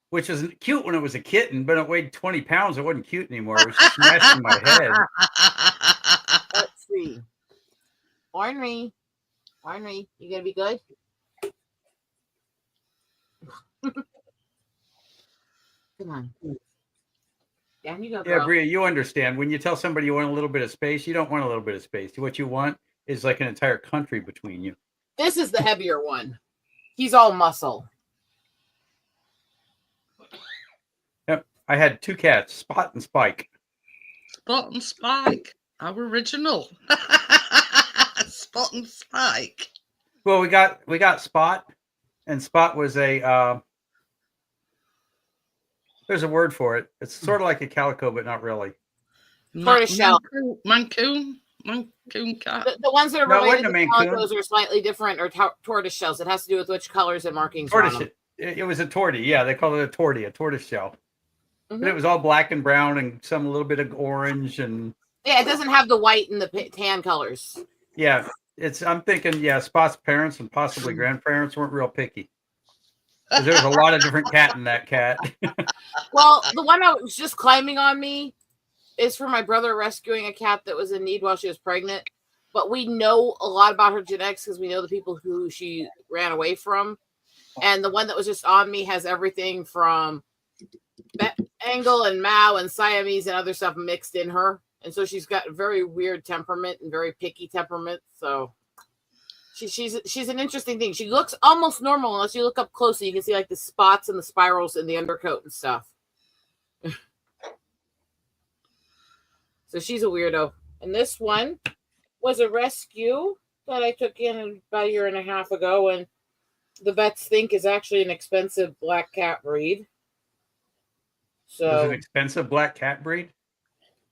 which was cute when it was a kitten, but it weighed 20 pounds. It wasn't cute anymore. It was just smashing my head. Let's see. Ornery, you gonna be good? Come on. Down you go, girl. Yeah, Bria, you understand. When you tell somebody you want a little bit of space, you don't want a little bit of space. What you want is like an entire country between you. This is the heavier one. He's all muscle. Yep. I had 2 cats, Spot and Spike. Spot and Spike, our original. Spot and Spike. Well, we got Spot, and Spot was a there's a word for it. It's sort of like a calico, but not really. Tortoiseshell. Mancoon cat. The ones that are No, it related wasn't to a Mancoon. calicos are slightly different, or tortoise shells. It has to do with which colors and markings are on Tortoise. them. It was a tortie. Yeah, they call it a tortie, a tortoise shell. Mhm. But it was all black and brown and some a little bit of orange and Yeah, it doesn't have the white and the tan colors. yeah. I'm thinking, yeah, Spot's parents and possibly grandparents weren't real picky. Because there's a lot of different cat in that cat. Well, the one that was just climbing on me is for my brother rescuing a cat that was in need while she was pregnant. But we know a lot about her genetics because we know the people who she ran away from. And the one that was just on me has everything from Bengal and Mao and Siamese and other stuff mixed in her. And so she's got a very weird temperament and very picky temperament. So she's an interesting thing. She looks almost normal unless you look up closely. You can see like the spots and the spirals in the undercoat and stuff. So she's a weirdo. And this one was a rescue that I took in about a year and a half ago, and the vets think is actually an expensive black cat breed. It was So an expensive black cat breed.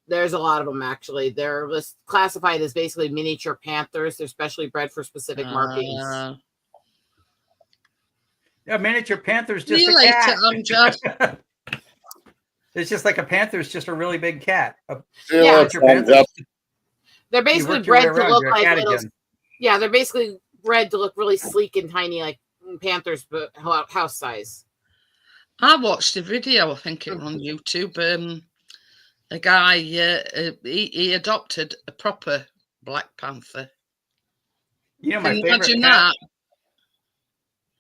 there's a lot of them actually. They're classified as basically miniature panthers. They're specially bred for specific markings. Yeah, miniature panther's See just you a later, cat. Amjad. It's just like a panther's just a really big cat. A See you Yeah. later, thumbs up. They're You basically work your way bred to around, look you're a like cat little. again. Yeah, they're basically bred to look really sleek and tiny, like panthers, but house size. I watched a video, I think it was on YouTube. A guy, he adopted a proper Black Panther. You know, Can you imagine that?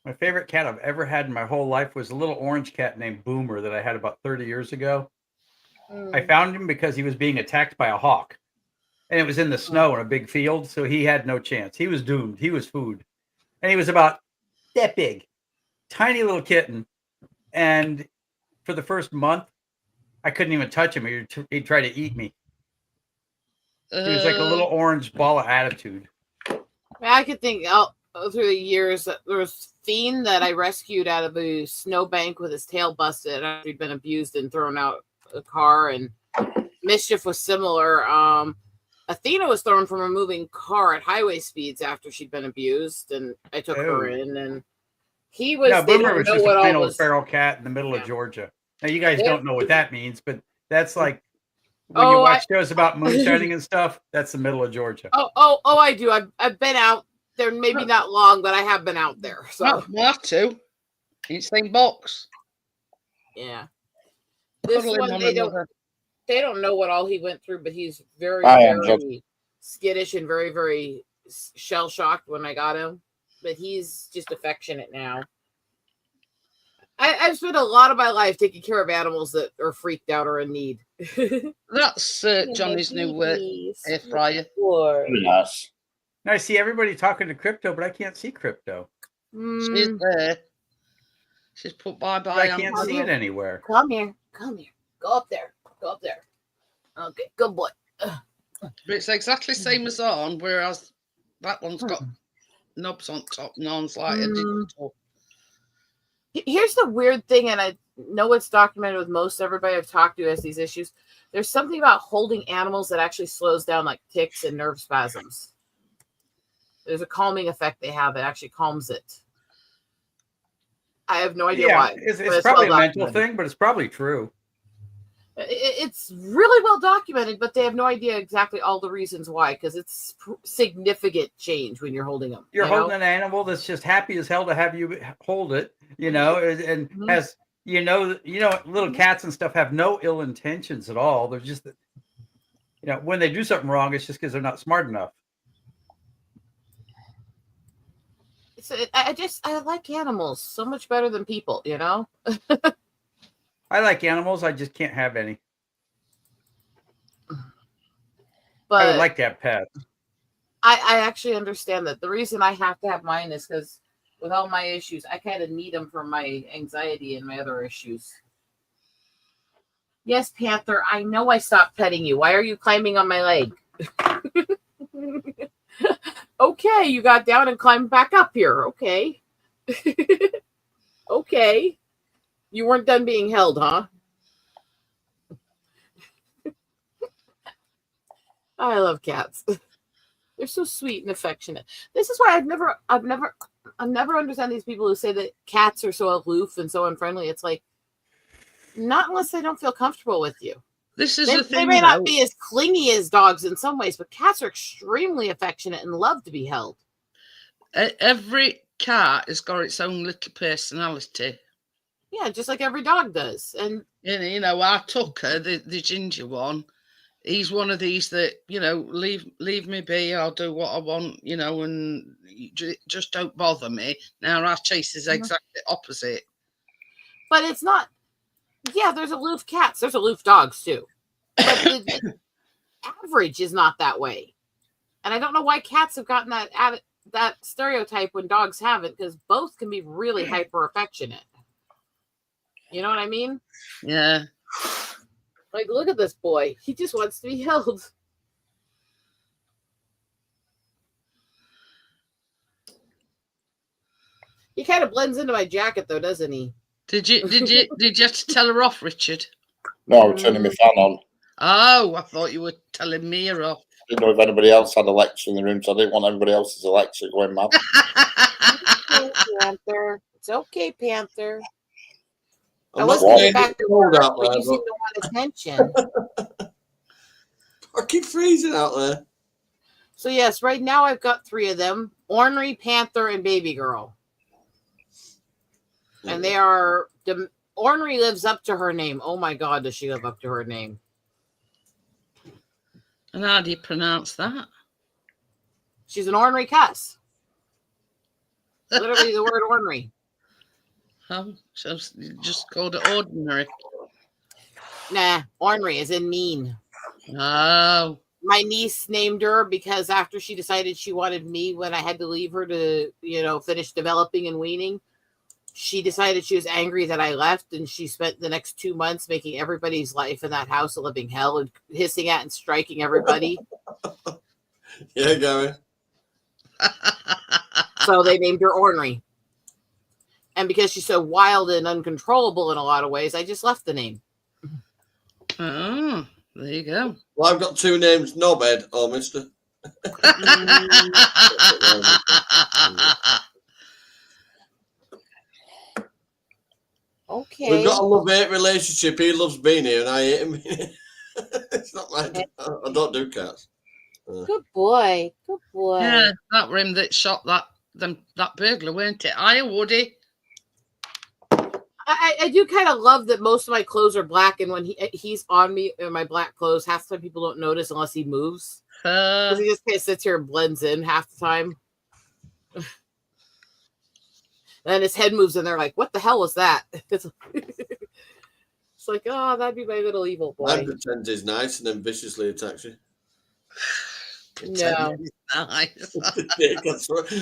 my favorite cat I've ever had in my whole life was a little orange cat named Boomer that I had about 30 years ago. I found him because he was being attacked by a hawk. And it was in the snow in a big field, so he had no chance. He was doomed. He was food. And he was about that big, tiny little kitten. And for the first month, I couldn't even touch him. He'd try to eat me. He was like a little orange ball of attitude. I could think through the years that there was Fiend that I rescued out of a snowbank with his tail busted after he'd been abused and thrown out a car, and Mischief was similar. Athena was thrown from a moving car at highway speeds after she'd been abused, and I took her in, and he was. No, They Boomer don't was know just a what plain all old was. feral cat in the middle of Georgia. Now, you guys Yeah. don't know what that means, but that's like when you Oh, watch shows about moonshining and stuff, that's the middle of Georgia. Oh, I do. I've been out there, maybe not long, but I have been out there. So Well, we'll have to. In the same box. yeah, this Cuddle him one on they don't. another. They don't know what all he went through, but he's very, I am very skittish and very, very shell shocked when I got him. But he's just affectionate now. I've spent a lot of my life taking care of animals that are freaked out or in need. That's Johnny's new air fryer. Very nice. Now, I see everybody talking to Crypto, but I can't see Crypto. She's there. She's put bye-bye. I can't see it anywhere. Come here. Go up there. Okay, good boy. But it's exactly the same as on, whereas that one's got knobs on top, and one's like a digital. Here's the weird thing, and I know it's documented with most everybody I've talked to has these issues. There's something about holding animals that actually slows down like ticks and nerve spasms. There's a calming effect they have. It actually calms it. I have no idea why. It's probably a mental thing, but it's probably true. It's really well documented, but they have no idea exactly all the reasons why, because it's significant change when you're holding them. You're holding an animal that's just happy as hell to have you hold it, and has, little cats and stuff have no ill intentions at all. They're just, when they do something wrong, it's just because they're not smart enough. I like animals so much better than people, I like animals. I just can't have any. But I would like to have pets. I actually understand that. The reason I have to have mine is because with all my issues, I kind of need them for my anxiety and my other issues. Yes, Panther, I know I stopped petting you. Why are you climbing on my leg? Okay, you got down and climbed back up here. Okay. Okay. You weren't done being held, huh? I love cats. They're so sweet and affectionate. This is why I've never understand these people who say that cats are so aloof and so unfriendly. It's like, not unless they don't feel comfortable with you. This is They, the they thing, may not though. be as clingy as dogs in some ways, but cats are extremely affectionate and love to be held. Every cat has got its own little personality. Yeah, just like every dog does. And You know, our Tucker, the ginger one, he's one of these that, you know, leave me be, I'll do what I want, you know, and just don't bother me. Now our Chase is exactly opposite. but it's not. Yeah, there's aloof cats. There's aloof dogs too. But the average is not that way. And I don't know why cats have gotten that stereotype when dogs haven't, because both can be really hyper affectionate. You know what I mean? Yeah. Like, look at this boy. He just wants to be held. He kind of blends into my jacket, though, doesn't he? Did you have to tell her off, Richard? No, I'm turning my fan on. Oh, I thought you were telling me her off. Didn't know if anybody else had Alexa in the room, so I didn't want everybody else's Alexa going mad. Okay, Panther. It's okay, Panther. I I'm was not going saying back it's to cold work, out but there, you seem but to want attention. I keep freezing out there. So yes, right now I've got 3 of them: Ornery, Panther, and Baby Girl. And they are. Ornery lives up to her name. Oh my God, does she live up to her name? And how do you pronounce that? She's an ornery cuss. Literally the word ornery. Oh, so you just called it ordinary. Nah, ornery is in mean. Oh. My niece named her because after she decided she wanted me when I had to leave her to, finish developing and weaning, she decided she was angry that I left, and she spent the next 2 months making everybody's life in that house a living hell and hissing at and striking everybody. Yeah, Gary. So they named her Ornery. And because she's so wild and uncontrollable in a lot of ways, I just left the name. Oh, there you go. Well, I've got 2 names, Knobhead or Mister. Okay. We've got a love-hate relationship. He loves being here, and I hate him. It's not like I don't do cats. Good boy. Good boy. Yeah, that were him that shot that burglar, weren't it? Hiya, Woody. I do kind of love that most of my clothes are black, and when he's on me in my black clothes, half the time people don't notice unless he moves. Because he just kind of sits here and blends in half the time. And his head moves, and they're like, "What the hell was that?" It's like, oh, that'd be my little evil boy. I pretend he's nice and then viciously attacks you. No. Nice.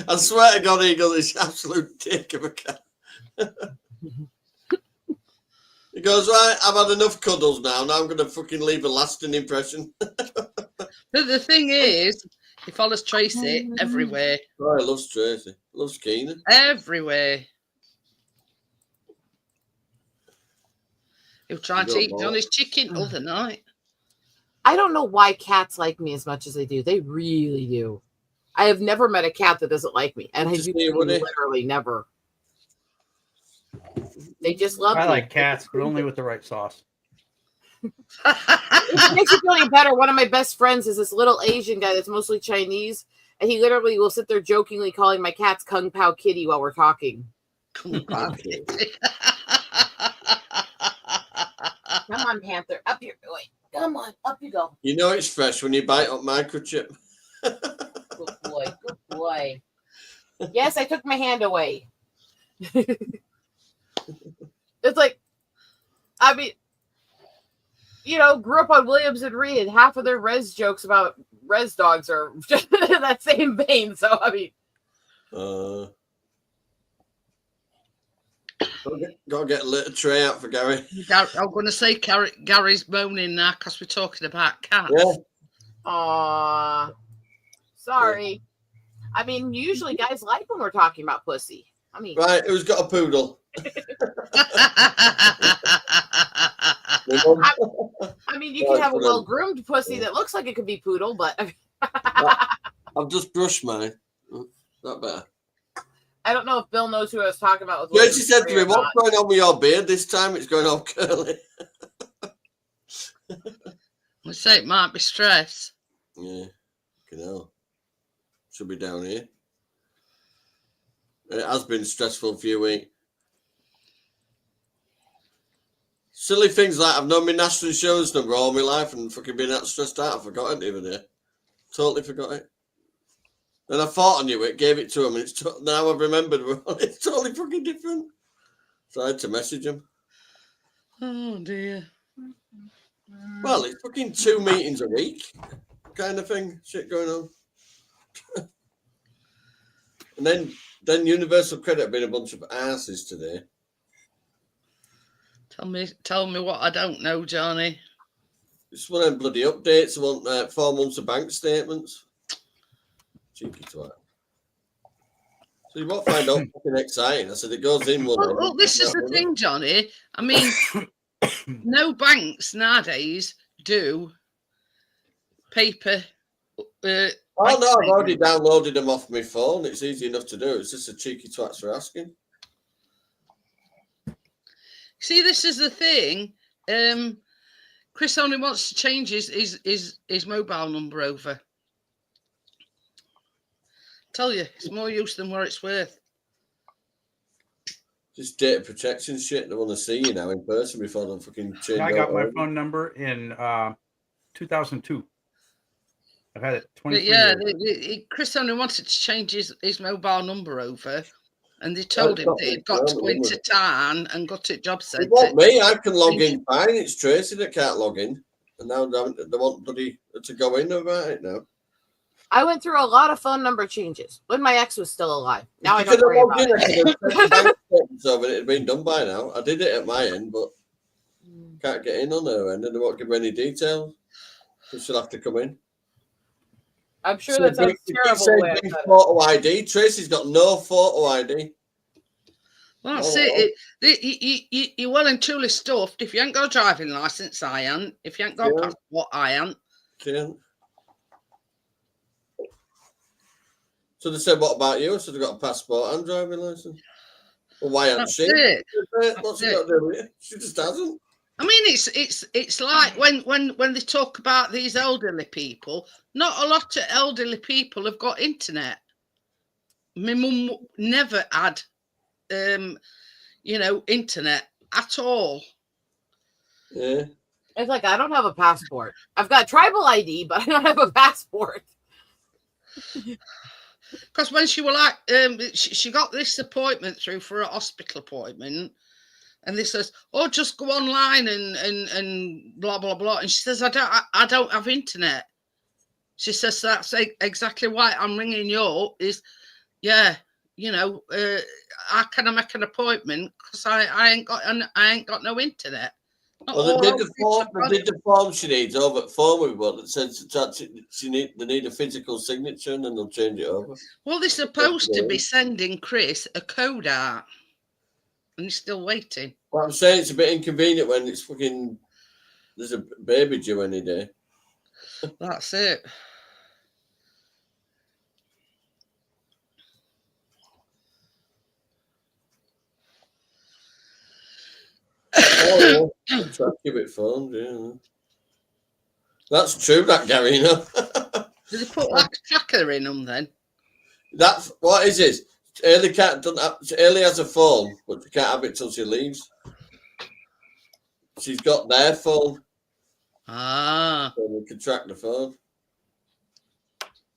I swear to God, Eagle is absolute dick of a cat. He goes, right, I've had enough cuddles now. Now I'm going to fucking leave a lasting impression. But the thing is, he follows Tracy everywhere. Oh, he loves Tracy. Loves Keenan. Everywhere. He was trying to eat Johnny's chicken the other night. I don't know why cats like me as much as they do. They really do. I have never met a cat that doesn't like me. And I do literally never. They just love me. I like cats, but only with the right sauce. It makes you feel any better. One of my best friends is this little Asian guy that's mostly Chinese. And he literally will sit there jokingly calling my cats Kung Pao Kitty while we're talking. Kung Pao Kitty. Come on, Panther. Up your boy. Come on, up you go. You know it's fresh when you bite up microchip. Good boy. Good boy. Yes, I took my hand away. It's like, I mean, grew up on Williams and Reed, and half of their res jokes about res dogs are just in that same vein. So I mean, gotta get a little tray out for Gary. I'm going to say Gary's moaning now because we're talking about cats. Yeah. aw, sorry. I mean, usually guys like when we're talking about pussy. I mean, Right, who's got a poodle? I mean, you can have a well-groomed pussy that looks like it could be poodle, but I've just brushed mine. Not better. I don't know if Bill knows who I was talking about. Yeah, she said to me, "What's going on with your beard this time? It's going all curly." We say it might be stress. Yeah, you know, should be down here. It has been a stressful few weeks. Silly things like I've known my national insurance number all my life and fucking been that stressed out. I forgot it the other day. Totally forgot it. Then I thought I knew it, gave it to him, and it's now I've remembered. It's totally fucking different. So I had to message him. Oh dear. Well, it's fucking 2 meetings a week, kind of thing. Shit going on. And then Universal Credit have been a bunch of asses today. Tell me what I don't know, Johnny. It's one of them bloody updates. I want 4 months of bank statements. Cheeky twat. So you won't find out fucking exciting. I said it goes in one. Well, this is the thing, Johnny. I mean, no banks nowadays do paper. Oh no, I've already downloaded them off my phone. It's easy enough to do. It's just a cheeky twats for asking. See, this is the thing. Chris only wants to change his mobile number over. Tell you, it's more use than what it's worth. Just data protection shit. They want to see you now in person before they fucking change. I got my phone number in 2002. I've had it 23 years. Chris only wanted to change his mobile number over, and they told him that he'd got to go into town and got to job centre. It wasn't me. I can log in fine. It's Tracy that can't log in, and now they want bloody to go in about it now. I went through a lot of phone number changes when my ex was still alive. Now I don't worry about it. It had been done by now. I did it at my end, but can't get in on her end, and they won't give me any details. So she'll have to come in. I'm sure that sounds terrible. Photo ID. Tracy's got no photo ID. Well, that's it. You're well and truly stuffed. If you ain't got a driving licence, I am. If you ain't got a passport, I am. Yeah. So they said, "What about you?" I said, "I've got a passport and driving licence." Well, why hasn't she? What's she got to do with it? She just hasn't. I mean, it's like when they talk about these elderly people. Not a lot of elderly people have got internet. My mum never had, internet at all. Yeah. It's like I don't have a passport. I've got tribal ID, but I don't have a passport. Because when she was like, she got this appointment through for a hospital appointment, and they says, "Oh, just go online and blah blah blah." And she says, "I don't have internet." She says, "That's exactly why I'm ringing you up. How can I make an appointment? Because I ain't got no internet." Well, they did the form she needs over at phone with one that says they need a physical signature, and then they'll change it over. Well, they're supposed to be sending Chris a code out, and he's still waiting. Well, I'm saying it's a bit inconvenient when it's fucking there's a baby due any day. That's it. Oh, yeah. Track you with phones, yeah. That's true, that Gary, you know. Did they put like a tracker in them then? That's what is it? Ellie has a phone, but she can't have it till she leaves. She's got their phone. Ah. So we can track the phone.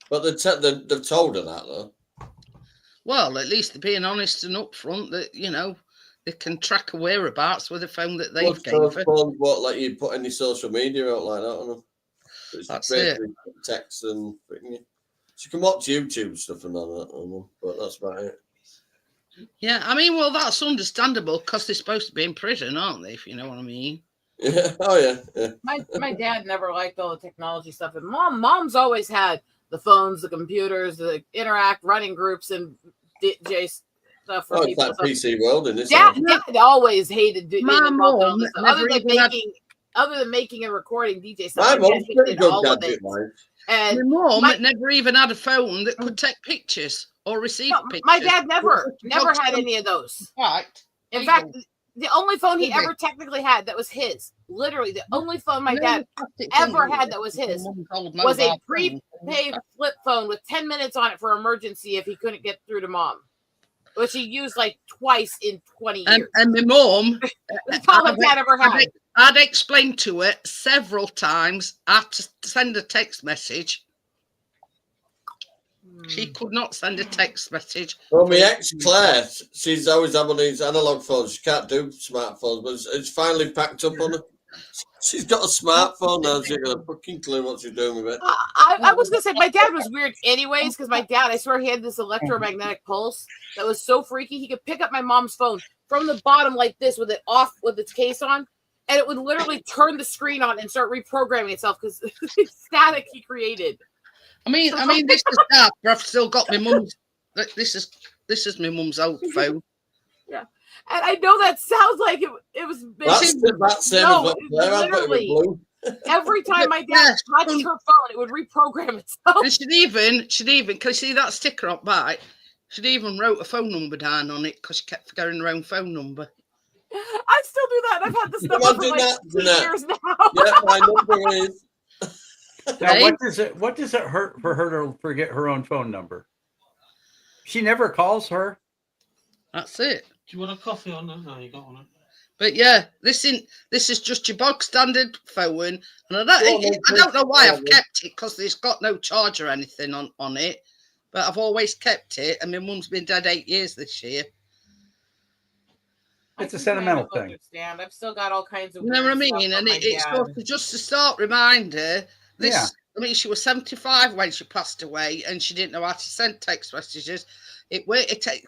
But they've told her that though. Well, at least they're being honest and upfront that, they can track her whereabouts with a phone that they've gave her. Phones won't let you put any social media out like that on them. It's That's it. basically text and she can watch YouTube stuff and all that, but that's about it. Yeah, I mean, well, that's understandable because they're supposed to be in prison, aren't they? If you know what I mean. Yeah. Oh yeah. My dad never liked all the technology stuff, and mom's always had the phones, the computers, the interact, running groups, and DJ stuff for It's people. like PC world in this. Dad always hated being My involved in all mum this stuff. never even had. Other than making and recording DJ stuff, My my dad mum's pretty did good all of gadget it. wise. And My mum never even had a phone that could take pictures or receive pictures. my dad never had any of those. In fact, the only phone he ever technically had that was his, literally the only phone my dad ever had that was his, was a prepaid flip phone with 10 minutes on it for emergency if he couldn't get through to mom, which he used like twice in 20 years. And my mum, that's all my dad ever had. I'd explained to her several times I had to send a text message. She could not send a text message. Well, my ex Claire, she's always had one of these analog phones. She can't do smartphones, but it's finally packed up on her. She's got a smartphone now. She's got a fucking clue what she's doing with it. I was gonna say my dad was weird, anyways, because my dad, I swear, he had this electromagnetic pulse that was so freaky. He could pick up my mom's phone from the bottom like this, with it off, with its case on, and it would literally turn the screen on and start reprogramming itself because the static he created. I mean, this is that, but I've still got my mum's. This is my mum's old phone. Yeah, and I know that sounds like it was. That's same as what Claire had, but it was blue. Every time my dad touched her phone, it would reprogram itself. And she'd even, can you see that sticker up by? She'd even wrote a phone number down on it because she kept forgetting her own phone number. I still do that. I've had this number for like 2 years now. Yeah, my number is. Now, what does it hurt for her to forget her own phone number? She never calls her. That's it. Do you want a coffee on that? No, you got one. But yeah, this is just your bog standard phone, and I don't know why I've kept it because it's got no charge or anything on it. But I've always kept it, and my mum's been dead 8 years this year. It's a sentimental thing. I've still got all kinds of. You know what I mean? And it's sort of just to start reminder. I mean, she was 75 when she passed away, and she didn't know how to send text messages. It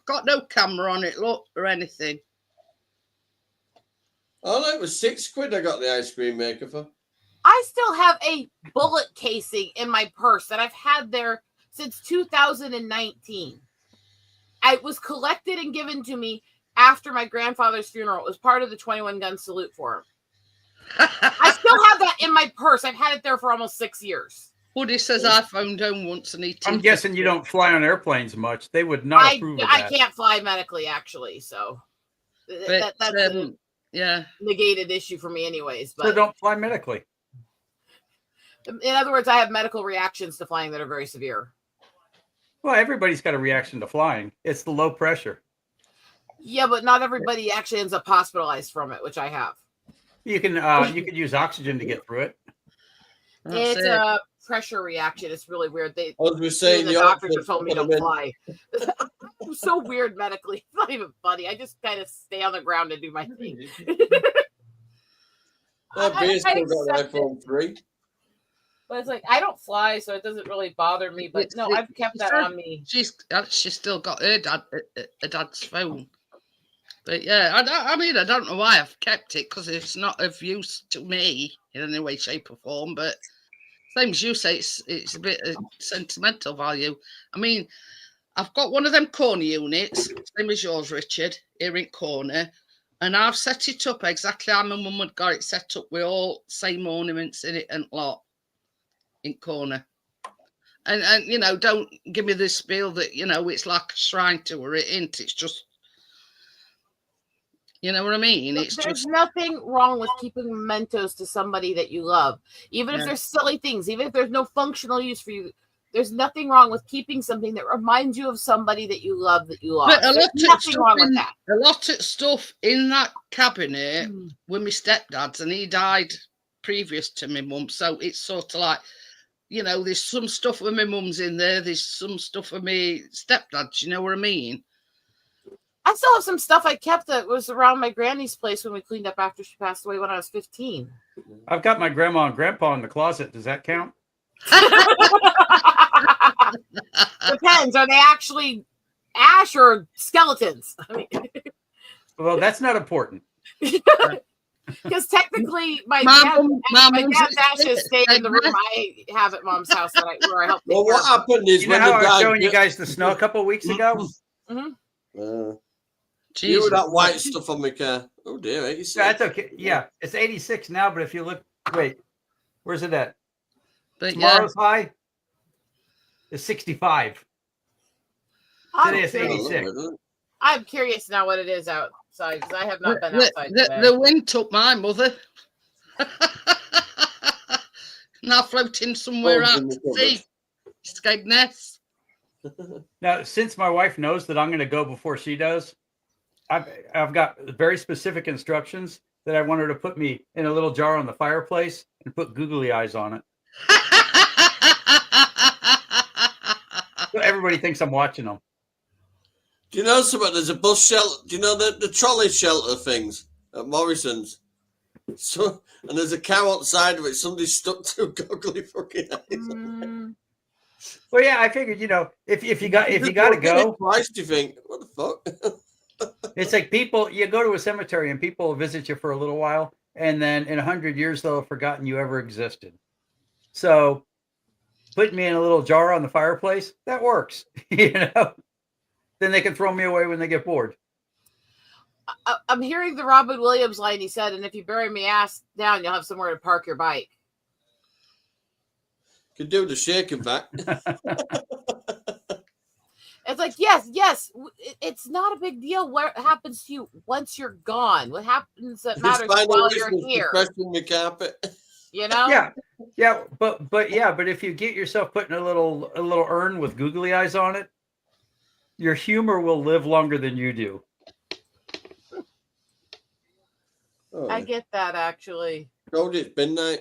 got no camera on it, look, or anything. Oh no, it was £6 I got the ice cream maker for. I still have a bullet casing in my purse that I've had there since 2019. It was collected and given to me after my grandfather's funeral. It was part of the 21 gun salute for him. I still have that in my purse. I've had it there for almost 6 years. Woody says I phoned home once and I'm guessing you don't fly on airplanes much. They would not approve of that. I can't fly medically, actually, so that's a negated issue for me anyways. But so don't fly medically. In other words, I have medical reactions to flying that are very severe. Well, everybody's got a reaction to flying. It's the low pressure. Yeah, but not everybody actually ends up hospitalized from it, which I have. You could use oxygen to get through it. It's a pressure reaction. It's really weird. I was saying the doctors have told me don't fly. I'm so weird medically. It's not even funny. I just kind of stay on the ground and do my thing. Beer's still got iPhone 3. But it's like I don't fly, so it doesn't really bother me. But no, I've kept that on me. She's still got her dad's phone. But yeah, I mean, I don't know why I've kept it because it's not of use to me in any way, shape, or form. But same as you say, it's a bit of sentimental value. I mean, I've got one of them corner units, same as yours, Richard, here in corner, and I've set it up exactly how my mum had got it set up with all same ornaments in it and lot in corner. And you know, don't give me this spiel that it's like a shrine to her. It ain't. It's just. You know what I mean? There's nothing wrong with keeping mementos to somebody that you love. Even if they're silly things, even if there's no functional use for you, there's nothing wrong with keeping something that reminds you of somebody that you love, that you lost. But there's nothing wrong with that. A lot of stuff in that cabinet with my stepdad's, and he died previous to my mum. So it's sort of like, there's some stuff with my mum's in there. There's some stuff with my stepdad's. You know what I mean? I still have some stuff I kept that was around my granny's place when we cleaned up after she passed away when I was 15. I've got my grandma and grandpa in the closet. Does that count? Depends. Are they actually ash or skeletons? I mean, Well, that's not important. because technically my dad's ashes stay in the room I have at Mom's house where I helped. Well, what happened is You know how I was showing you guys the snow a couple of weeks ago? You with that white stuff on my car. Oh dear, 86. That's okay. Yeah, it's 86 now, but if you look, wait, where's it at? But Tomorrow's high is 65. Today it's 86. I'm curious now what it is outside because I have not been outside today. The wind took my mother. Now floating somewhere out to sea. Skegness. Now, since my wife knows that I'm going to go before she does, I've got very specific instructions that I want her to put me in a little jar on the fireplace and put googly eyes on it. So everybody thinks I'm watching them. Do you know something? There's a bus shelter. Do you know the trolley shelter things at Morrison's? So, and there's a cow outside of it. Somebody stuck two goggly fucking eyes. Well, yeah, I figured, if you got to go, twice, do you think? What the fuck? It's like you go to a cemetery and people will visit you for a little while, and then in 100 years they'll have forgotten you ever existed. So, putting me in a little jar on the fireplace, that works. Then they can throw me away when they get bored. I'm hearing the Robin Williams line he said, and if you bury me ass down, you'll have somewhere to park your bike. Could do the shaking back. It's like, yes, it's not a big deal what happens to you once you're gone. What happens that matters while you're here. The carpet. Yeah, but if you get yourself put in a little urn with googly eyes on it, your humor will live longer than you do. Oh, I get that, actually. Told you it's midnight.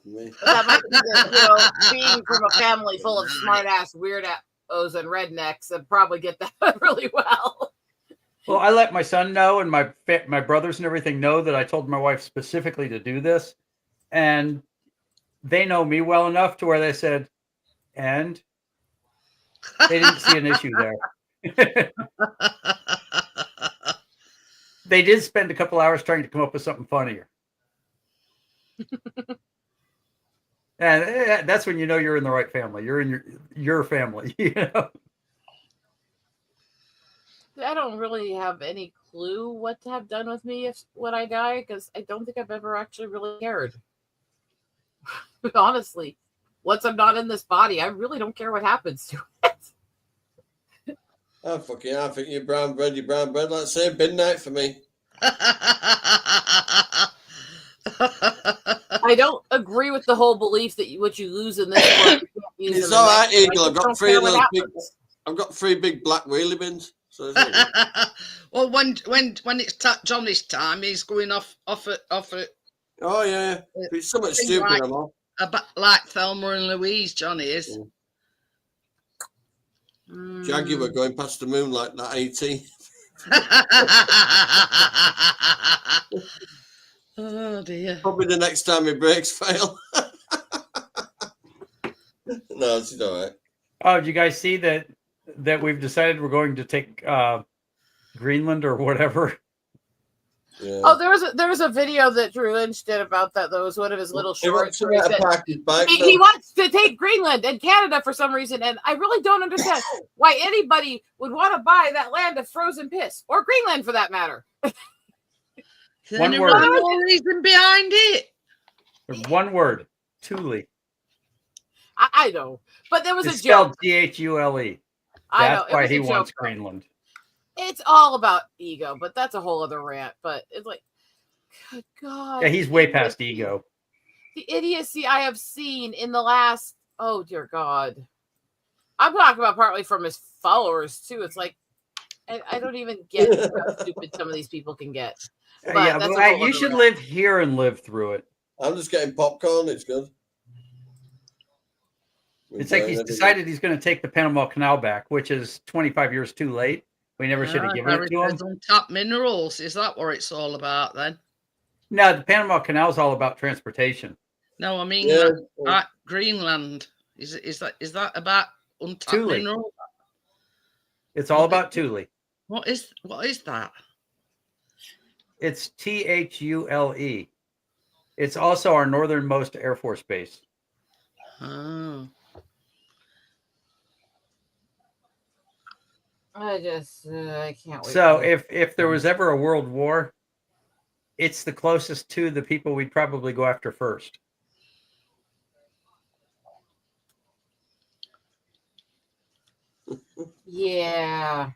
That might be the, being from a family full of smart-ass weirdos and rednecks and probably get that really well. Well, I let my son know and my brothers and everything know that I told my wife specifically to do this. And they know me well enough to where they said, and they didn't see an issue there. They did spend a couple hours trying to come up with something funnier. And that's when you know you're in the right family. You're in your family, I don't really have any clue what to have done with me when I die, because I don't think I've ever actually really cared. Honestly, once I'm not in this body, I really don't care what happens to it. I think you're brown bread. Like say midnight for me. I don't agree with the whole belief that what you lose in this world, you can't use. It's all right, Eagle. I've got three big black wheelie bins. So well, when it's Johnny's time, he's going off it. Oh yeah, it's so much stupid. Like, like Thelma and Louise, Johnny is. Jaguar going past the moon like that 18. Oh dear. Probably the next time my brakes fail. No, it's all right. Oh, did you guys see that we've decided we're going to take Greenland or whatever? Yeah. Oh, there was a video that Drew Lynch did about that. That was one of his little shorts. He wants to take Greenland and Canada for some reason, and I really don't understand why anybody would want to buy that land of frozen piss, or Greenland for that matter. One word. No reason behind it. One word. Thule. I know, but there was it's a joke. Spelled Thule. I know. That's why he wants Greenland. It's all about ego, but that's a whole other rant. But it's like, good God. Yeah, he's way past ego. The idiocy I have seen in the last, oh dear God. I'm talking about partly from his followers too. It's like, I don't even get how stupid some of these people can get. But yeah, you should live here and live through it. I'm just getting popcorn. It's good. It's like he's decided he's going to take the Panama Canal back, which is 25 years too late. We never should have given it to them. Untapped minerals. Is that what it's all about then? No, the Panama Canal is all about transportation. No, I mean Greenland. Is that about untapped Thule. minerals? It's all about Thule. What is that? It's THULE. It's also our northernmost Air Force base. Oh. I can't wait. So if there was ever a world war, it's the closest to the people we'd probably go after first. Yeah.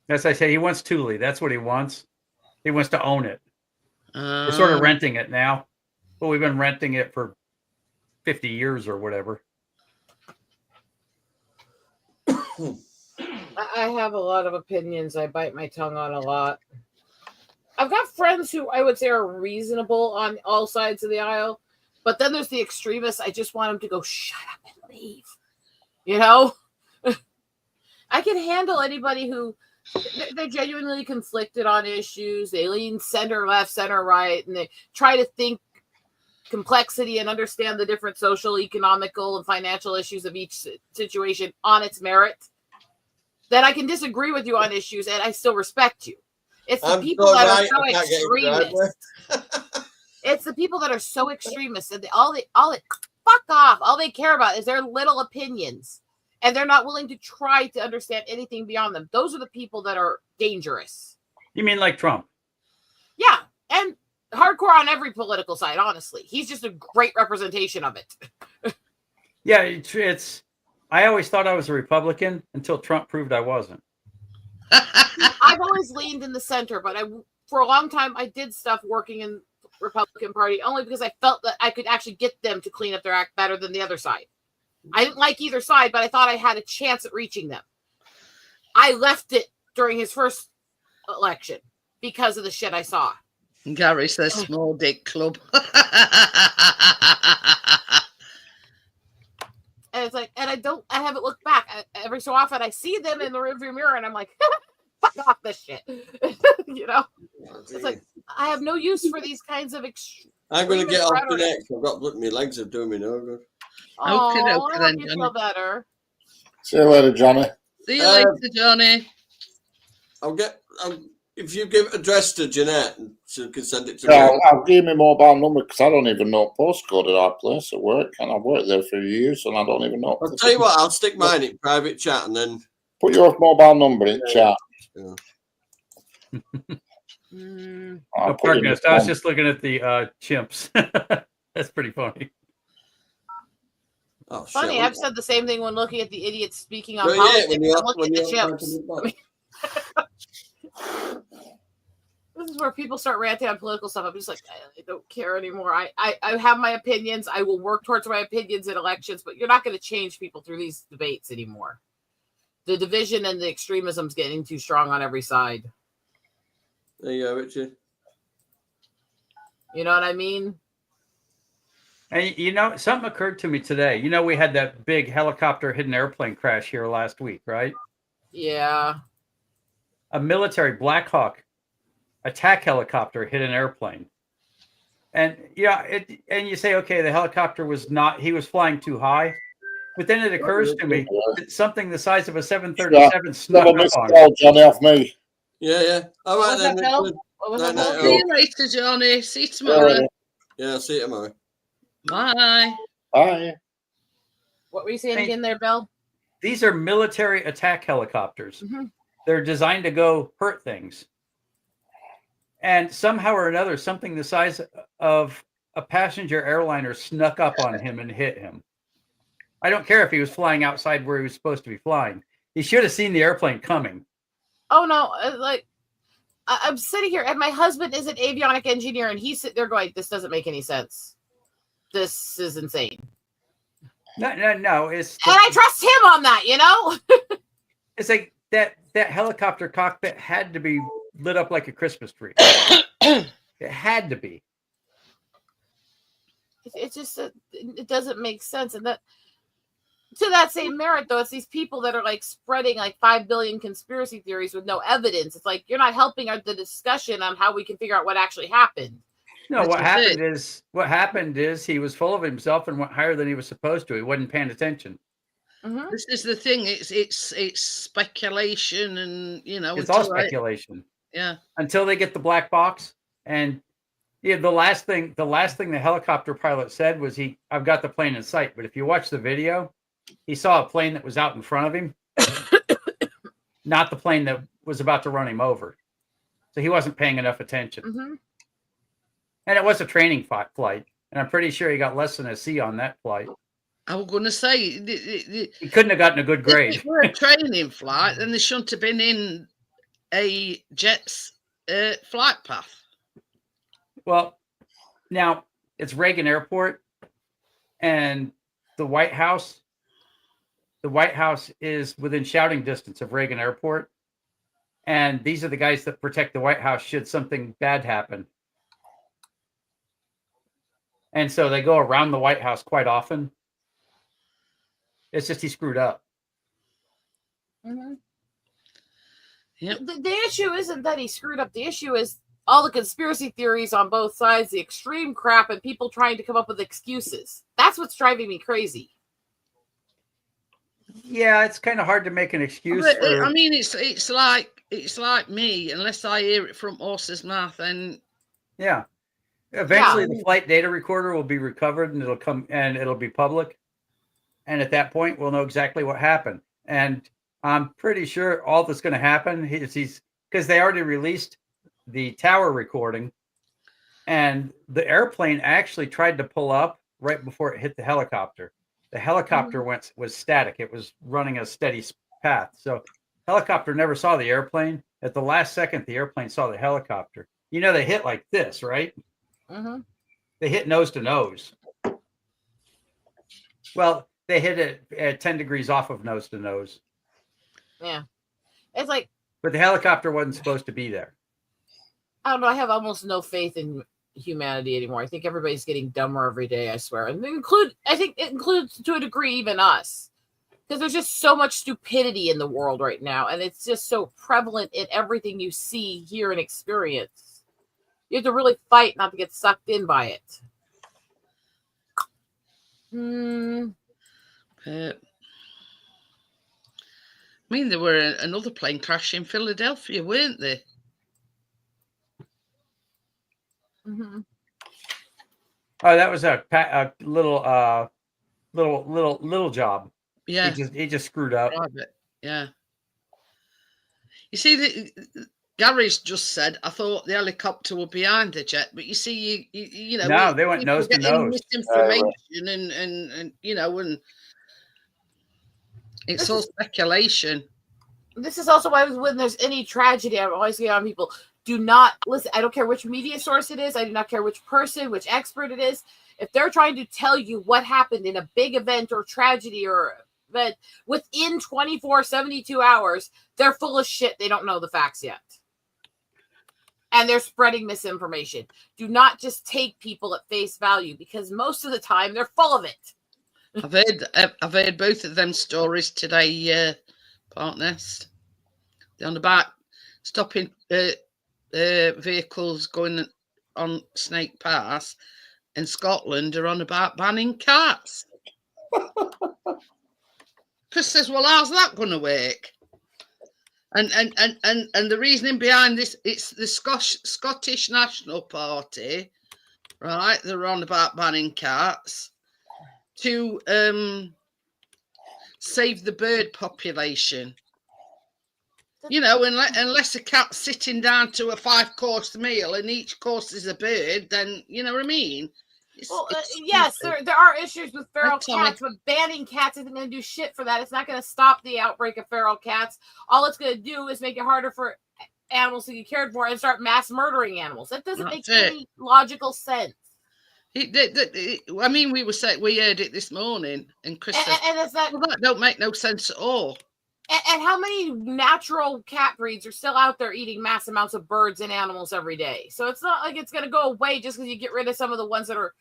As I say, he wants Thule. That's what he wants. He wants to own it. We're sort of renting it now. But we've been renting it for 50 years or whatever. I have a lot of opinions. I bite my tongue on a lot. I've got friends who I would say are reasonable on all sides of the aisle, but then there's the extremists. I just want them to go shut up and leave. You know? I can handle anybody who they're genuinely conflicted on issues. They lean center left, center right, and they try to think complexity and understand the different social, economical, and financial issues of each situation on its merit. Then I can disagree with you on issues and I still respect you. It's the people that are so extremist. It's the people that are so extremist and fuck off. All they care about is their little opinions. And they're not willing to try to understand anything beyond them. Those are the people that are dangerous. You mean like Trump? Yeah. And hardcore on every political side, honestly. He's just a great representation of it. Yeah, it's I always thought I was a Republican until Trump proved I wasn't. I've always leaned in the center, but for a long time I did stuff working in the Republican Party only because I felt that I could actually get them to clean up their act better than the other side. I didn't like either side, but I thought I had a chance at reaching them. I left it during his first election because of the shit I saw. Gary says small dick club. And it's like, and I haven't looked back. Every so often I see them in the rearview mirror and I'm like, fuck off this shit. You know? It's like, I have no use for these kinds of I'm going to get off the next. I've got my legs are doing me no good. Oh, I hope you feel better. See you later, Johnny. See you later, Johnny. If you give address to Jeanette, she can send it to me. I'll give me mobile number because I don't even know postcode at our place at work, and I've worked there for years, and I don't even know. I'll tell you what, I'll stick mine in private chat and then put your mobile number in chat. Yeah. I was just looking at the chimps. That's pretty funny. Oh, funny, I've said the same thing when looking at the idiots speaking on politics. Yeah, I'm looking at the chimps. This is where people start ranting on political stuff. I'm just like, I don't care anymore. I have my opinions. I will work towards my opinions in elections, but you're not going to change people through these debates anymore. The division and the extremism is getting too strong on every side. There you go, Richard. You know what I mean? And you know, something occurred to me today. You know, we had that big helicopter hidden airplane crash here last week, right? Yeah. A military Black Hawk attack helicopter hit an airplane. And and you say, okay, the helicopter he was flying too high. But then it occurs to me that something the size of a 737 snuck up on it. Johnny off me. Yeah. All right, then. See you later, Johnny. See you tomorrow. Yeah, see you tomorrow. Bye. Bye. What were you saying again there, Bill? These are military attack helicopters. Mm-hmm. They're designed to go hurt things. And somehow or another, something the size of a passenger airliner snuck up on him and hit him. I don't care if he was flying outside where he was supposed to be flying. He should have seen the airplane coming. Oh, no. Like, I'm sitting here, and my husband is an avionic engineer, and he's sitting there going, this doesn't make any sense. This is insane. No. And I trust him on that, you know? It's like that helicopter cockpit had to be lit up like a Christmas tree. It had to be. It's just it doesn't make sense. And to that same merit, though, it's these people that are like spreading like 5 billion conspiracy theories with no evidence. It's like you're not helping the discussion on how we can figure out what actually happened. No, This what is happened is he was full of himself and went higher than he was supposed to. He wasn't paying attention. Mm-hmm. This is the thing. It's speculation, and It's all speculation. Yeah. Until they get the black box. And yeah, the last thing the helicopter pilot said was I've got the plane in sight. But if you watch the video, he saw a plane that was out in front of him, not the plane that was about to run him over. So he wasn't paying enough attention. Mm-hmm. And it was a training flight. And I'm pretty sure he got less than a C on that flight. I was going to say he couldn't have gotten a good grade. If it were a training flight, then they shouldn't have been in a jet's flight path. Well, now it's Reagan Airport and the White House. The White House is within shouting distance of Reagan Airport. And these are the guys that protect the White House should something bad happen. And so they go around the White House quite often. It's just he screwed up. Mm-hmm. Yep. The issue isn't that he screwed up. The issue is all the conspiracy theories on both sides, the extreme crap, and people trying to come up with excuses. That's what's driving me crazy. Yeah, it's kind of hard to make an excuse. I mean, it's like me. Unless I hear it from horse's mouth, and yeah, eventually the flight data recorder will be recovered, and it'll be public. And at that point, we'll know exactly what happened. And I'm pretty sure all that's going to happen is because they already released the tower recording, and the airplane actually tried to pull up right before it hit the helicopter. The helicopter was static. It was running a steady path. So helicopter never saw the airplane. At the last second, the airplane saw the helicopter. They hit like this, right? Mm-hmm. They hit nose to nose. Well, they hit it at 10 degrees off of nose to nose. Yeah. It's like... But the helicopter wasn't supposed to be there. I don't know. I have almost no faith in humanity anymore. I think everybody's getting dumber every day, I swear. And I think it includes, to a degree, even us. Because there's just so much stupidity in the world right now. And it's just so prevalent in everything you see, hear, and experience. You have to really fight not to get sucked in by it. I mean, there were another plane crash in Philadelphia, weren't there? Mm-hmm. Oh, that was a little job. Yeah, he just screwed up. Yeah. You see, Gary's just said, I thought the helicopter were behind the jet, but you see, no, they went nose to nose. Misinformation and it's all speculation. This is also why when there's any tragedy, I'm always getting on people. Do not listen. I don't care which media source it is. I do not care which person, which expert it is. If they're trying to tell you what happened in a big event or tragedy or event within 72 hours, they're full of shit. They don't know the facts yet. And they're spreading misinformation. Do not just take people at face value because most of the time they're full of it. I've heard both of them stories today, partners. They're on about stopping vehicles going on Snake Pass, and Scotland are on about banning cats. Chris says, "Well, how's that going to work?" And the reasoning behind this, it's the Scottish National Party, right? They're on about banning cats to save the bird population. Unless a cat's sitting down to a 5-course meal and each course is a bird, then you know what I mean? Yes, there are issues with feral cats, but banning cats isn't going to do shit for that. It's not going to stop the outbreak of feral cats. All it's going to do is make it harder for animals to get cared for and start mass murdering animals. That doesn't make any logical sense. I mean, we heard it this morning, and Chris said, that don't make no sense at all. And how many natural cat breeds are still out there eating mass amounts of birds and animals every day? So it's not like it's going to go away just because you get rid of some of the ones that are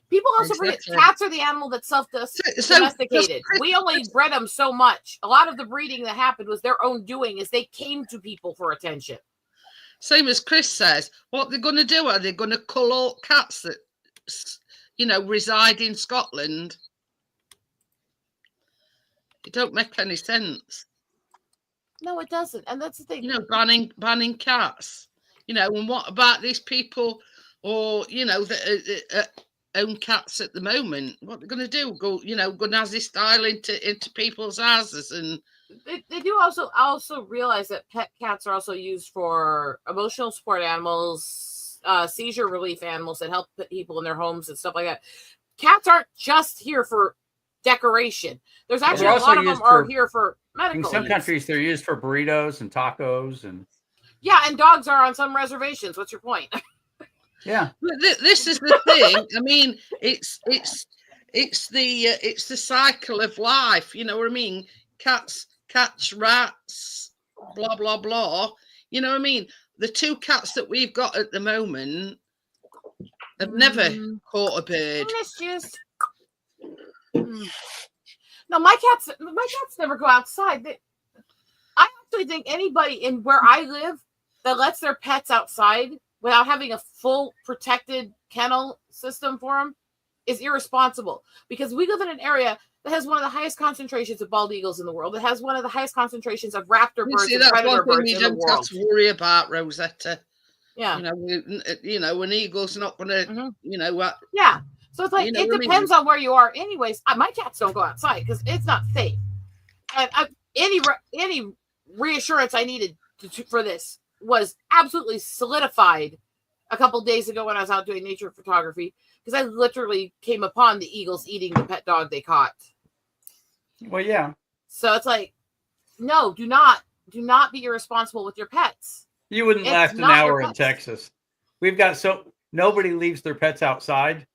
People also forget Exactly. cats are the animal that's So self-domesticated. We only bred them so much. A lot of the breeding that happened was their own doing, as they came to people for attention. same as Chris says, what they're going to do? Are they going to cull all cats that, reside in Scotland? It don't make any sense. No, it doesn't, and that's the thing. Banning cats. And what about these people, or that own cats at the moment? What they're going to do? Go Nazi style into people's houses and. They do also realize that pet cats are also used for emotional support animals, seizure relief animals that help people in their homes and stuff like that. Cats aren't just here for decoration. There's actually a lot of them are here for medical. In some countries, they're used for burritos and tacos, and and dogs are on some reservations. What's your point? Yeah, this is the thing. I mean, it's the cycle of life. You know what I mean? Cats, rats, blah blah blah. You know what I mean? The 2 cats that we've got at the moment have never caught a bird. Mischievous. No, my cats never go outside. I actually think anybody in where I live that lets their pets outside without having a full protected kennel system for them is irresponsible, because we live in an area that has one of the highest concentrations of bald eagles in the world. It has one of the highest concentrations of raptor birds and predator birds in the world. You don't have to worry about, Rosetta. Yeah. An eagle's not going to, Yeah. So it's like, it depends on where you are. Anyways, my cats don't go outside because it's not safe. And any reassurance I needed for this was absolutely solidified a couple days ago when I was out doing nature photography, because I literally came upon the eagles eating the pet dog they caught. Well, yeah. So it's like, no, do not be irresponsible with your pets. You wouldn't last an hour in Texas. We've got nobody leaves their pets outside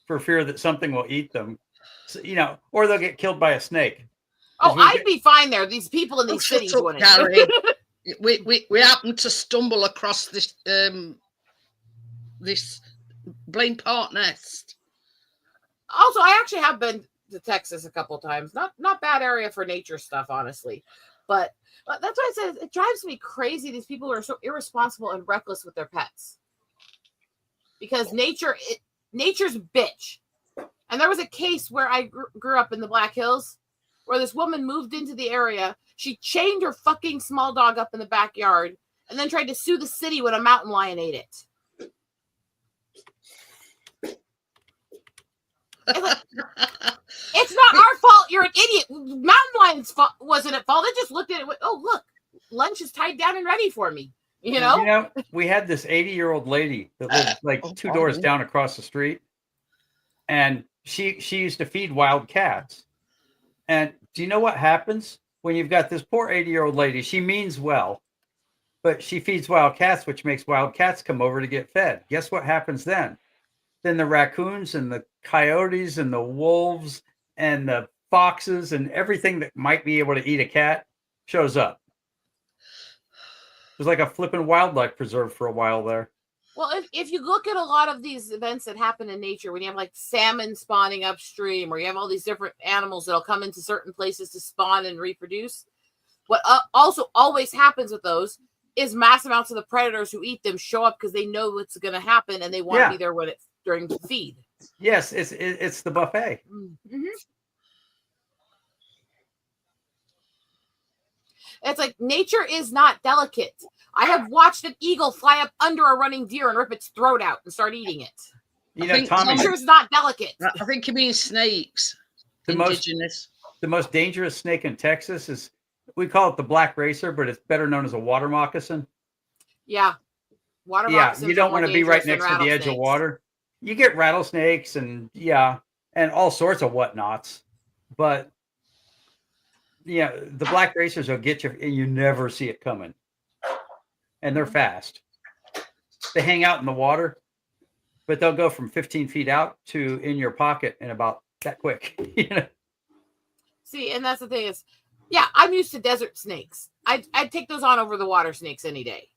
for fear that something will eat them, or they'll get killed by a snake. Oh, I'd be fine there. These people in these cities wouldn't. we happened to stumble across this this Blaine Park nest. Also, I actually have been to Texas a couple times. Not bad area for nature stuff, honestly. But that's why I said it drives me crazy. These people are so irresponsible and reckless with their pets. Because nature's bitch. And there was a case where I grew up in the Black Hills, where this woman moved into the area. She chained her fucking small dog up in the backyard and then tried to sue the city when a mountain lion ate it. It's not our fault. You're an idiot. Mountain lion's fault wasn't at fault. They just looked at it and went, oh, look, lunch is tied down and ready for me. We had this 80-year-old lady that lived like 2 doors down across the street. And she used to feed wild cats. And do you know what happens when you've got this poor 80-year-old lady? She means well, but she feeds wild cats, which makes wild cats come over to get fed. Guess what happens then? Then the raccoons and the coyotes and the wolves and the foxes and everything that might be able to eat a cat shows up. It was like a flipping wildlife preserve for a while there. Well, if you look at a lot of these events that happen in nature, when you have like salmon spawning upstream, or you have all these different animals that'll come into certain places to spawn and reproduce, what also always happens with those is mass amounts of the predators who eat them show up because they know what's going to happen and they want to be there when it's during the feed. Yes, it's the buffet. Mm-hmm. It's like nature is not delicate. I have watched an eagle fly up under a running deer and rip its throat out and start eating it. Tommy, nature's not delicate. I think you mean snakes. The most dangerous snake in Texas is, we call it the black racer, but it's better known as a water moccasin. Yeah. Water moccasins. You don't want to be right next to the edge of water. You get rattlesnakes and all sorts of whatnots. But the black racers will get you and you never see it coming. And they're fast. They hang out in the water, but they'll go from 15 feet out to in your pocket in about that quick. See, and that's the thing is, I'm used to desert snakes. I'd take those on over the water snakes any day.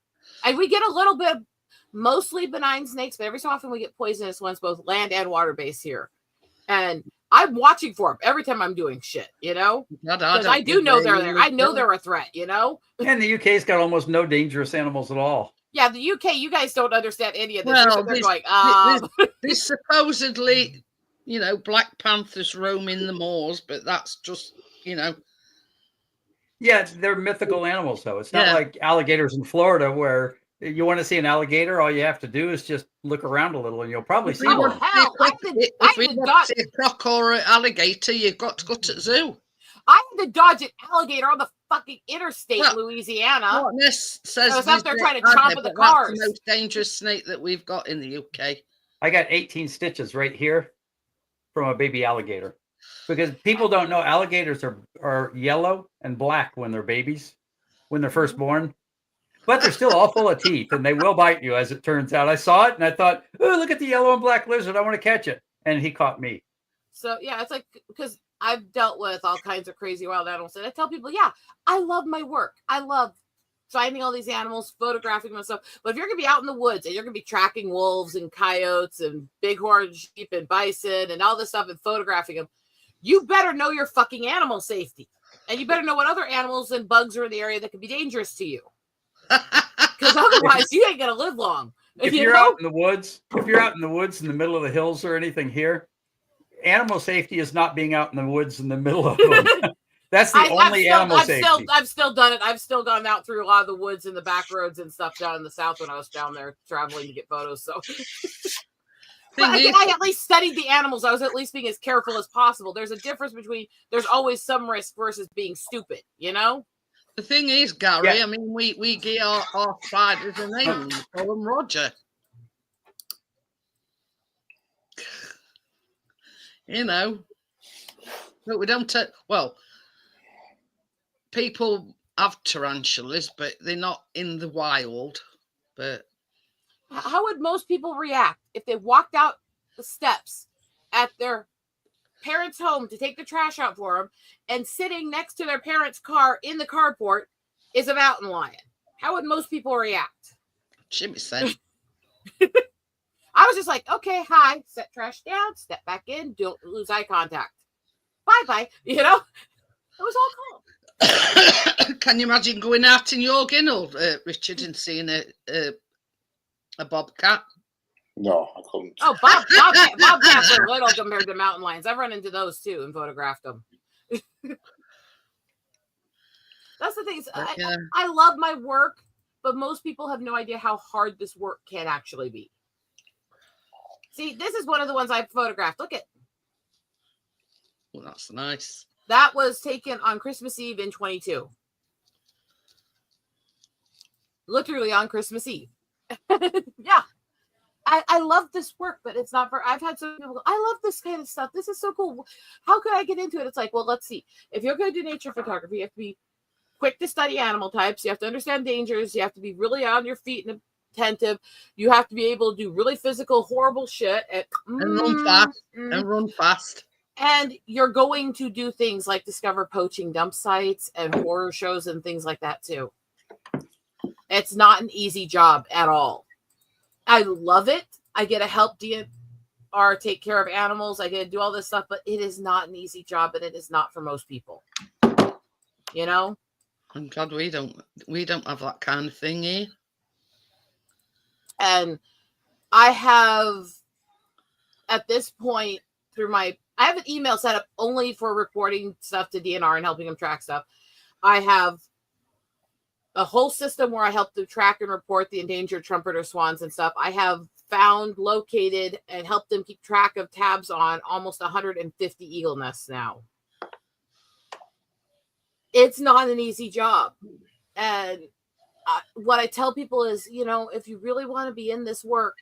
And we get a little bit mostly benign snakes, but every so often we get poisonous ones, both land and water based here. And I'm watching for them every time I'm doing shit, you know? Because I do know they're there. I know they're a threat, you know? And the UK's got almost no dangerous animals at all. Yeah, the UK, you guys don't understand any of this. Well, They're going, there's supposedly, you know, black panthers roaming the moors, but that's just, you know. Yeah, they're mythical animals, though. It's not like alligators in Florida where you want to see an alligator, all you have to do is just look around a little and you'll probably see one. Hell, if we want to see a croc or an alligator, you've got to go to the zoo. I had to dodge an alligator on the fucking interstate in Louisiana. What Ness says I was up there trying to chomp at the cars. That's the most dangerous snake that we've got in the UK. I got 18 stitches right here from a baby alligator. Because people don't know alligators are yellow and black when they're babies, when they're first born. But they're still all full of teeth, and they will bite you, as it turns out. I saw it, and I thought, oh, look at the yellow and black lizard. I want to catch it. And he caught me. So, yeah, it's like, because I've dealt with all kinds of crazy wild animals. And I tell people, yeah, I love my work. I love finding all these animals, photographing them and stuff. But if you're going to be out in the woods and you're going to be tracking wolves and coyotes and bighorn sheep and bison and all this stuff and photographing them, you better know your fucking animal safety. And you better know what other animals and bugs are in the area that could be dangerous to you. Because otherwise, you ain't going to live long. If you're out in the woods, in the middle of the hills or anything here, animal safety is not being out in the woods in the middle of them. That's the only animal safety. I've still done it. I've still gone out through a lot of the woods and the back roads and stuff down in the south when I was down there traveling to get photos. So I at least studied the animals. I was at least being as careful as possible. There's a difference between there's always some risk versus being stupid, you know? The thing is, Gary, I mean, we give our spiders a name. We call them Roger. You know, but we don't take, well, people have tarantulas, but they're not in the wild. But how would most people react if they walked out the steps at their parents' home to take the trash out for them, and sitting next to their parents' car in the carport is a mountain lion? How would most people react? Jimmy said. I was just like, okay, hi, set trash down, step back in, don't lose eye contact. Bye-bye. You know? It was all calm. Can you imagine going out in your ginnel, Richard, and seeing a bobcat? No, I couldn't. Oh, bobcats are little compared to mountain lions. I've run into those too and photographed them. That's the thing. I love my work, but most people have no idea how hard this work can actually be. See, this is one of the ones I photographed. Look at. Well, that's nice. That was taken on Christmas Eve in 22. Literally on Christmas Eve. Yeah. I love this work, but it's not for, I've had some people go, I love this kind of stuff. This is so cool. How could I get into it? It's like, well, let's see. If you're going to do nature photography, you have to be quick to study animal types. You have to understand dangers. You have to be really on your feet and attentive. You have to be able to do really physical, horrible shit. And run fast. And run fast. And you're going to do things like discover poaching dump sites and horror shows and things like that too. It's not an easy job at all. I love it. I get to help DNR take care of animals. I get to do all this stuff, but it is not an easy job, and it is not for most people. You know? I'm glad we don't have that kind of thing here. And I have, at this point, I have an email set up only for reporting stuff to DNR and helping them track stuff. I have a whole system where I help them track and report the endangered trumpeter swans and stuff. I have found, located, and helped them keep track of tabs on almost 150 eagle nests now. It's not an easy job. And what I tell people is, you know, if you really want to be in this work,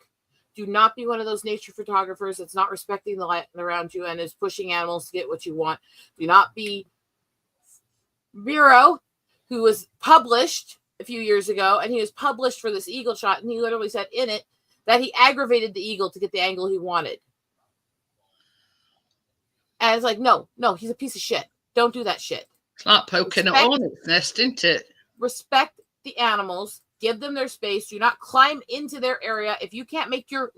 do not be one of those nature photographers that's not respecting the land around you and is pushing animals to get what you want. Do not be Bureau, who was published a few years ago, and he was published for this eagle shot, and he literally said in it that he aggravated the eagle to get the angle he wanted. And it's like, no, he's a piece of shit. Don't do that shit. It's like poking at hornet's nest, isn't it? Respect the animals. Give them their space. Do not climb into their area. If you can't make your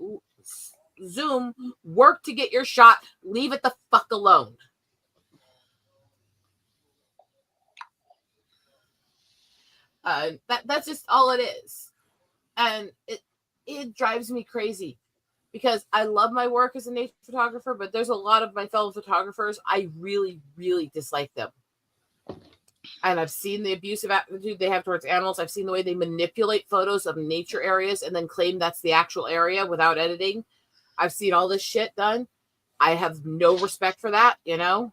Zoom work to get your shot, leave it the fuck alone. That's just all it is. And it drives me crazy because I love my work as a nature photographer, but there's a lot of my fellow photographers, I really, really dislike them. And I've seen the abusive attitude they have towards animals. I've seen the way they manipulate photos of nature areas and then claim that's the actual area without editing. I've seen all this shit done. I have no respect for that, you know?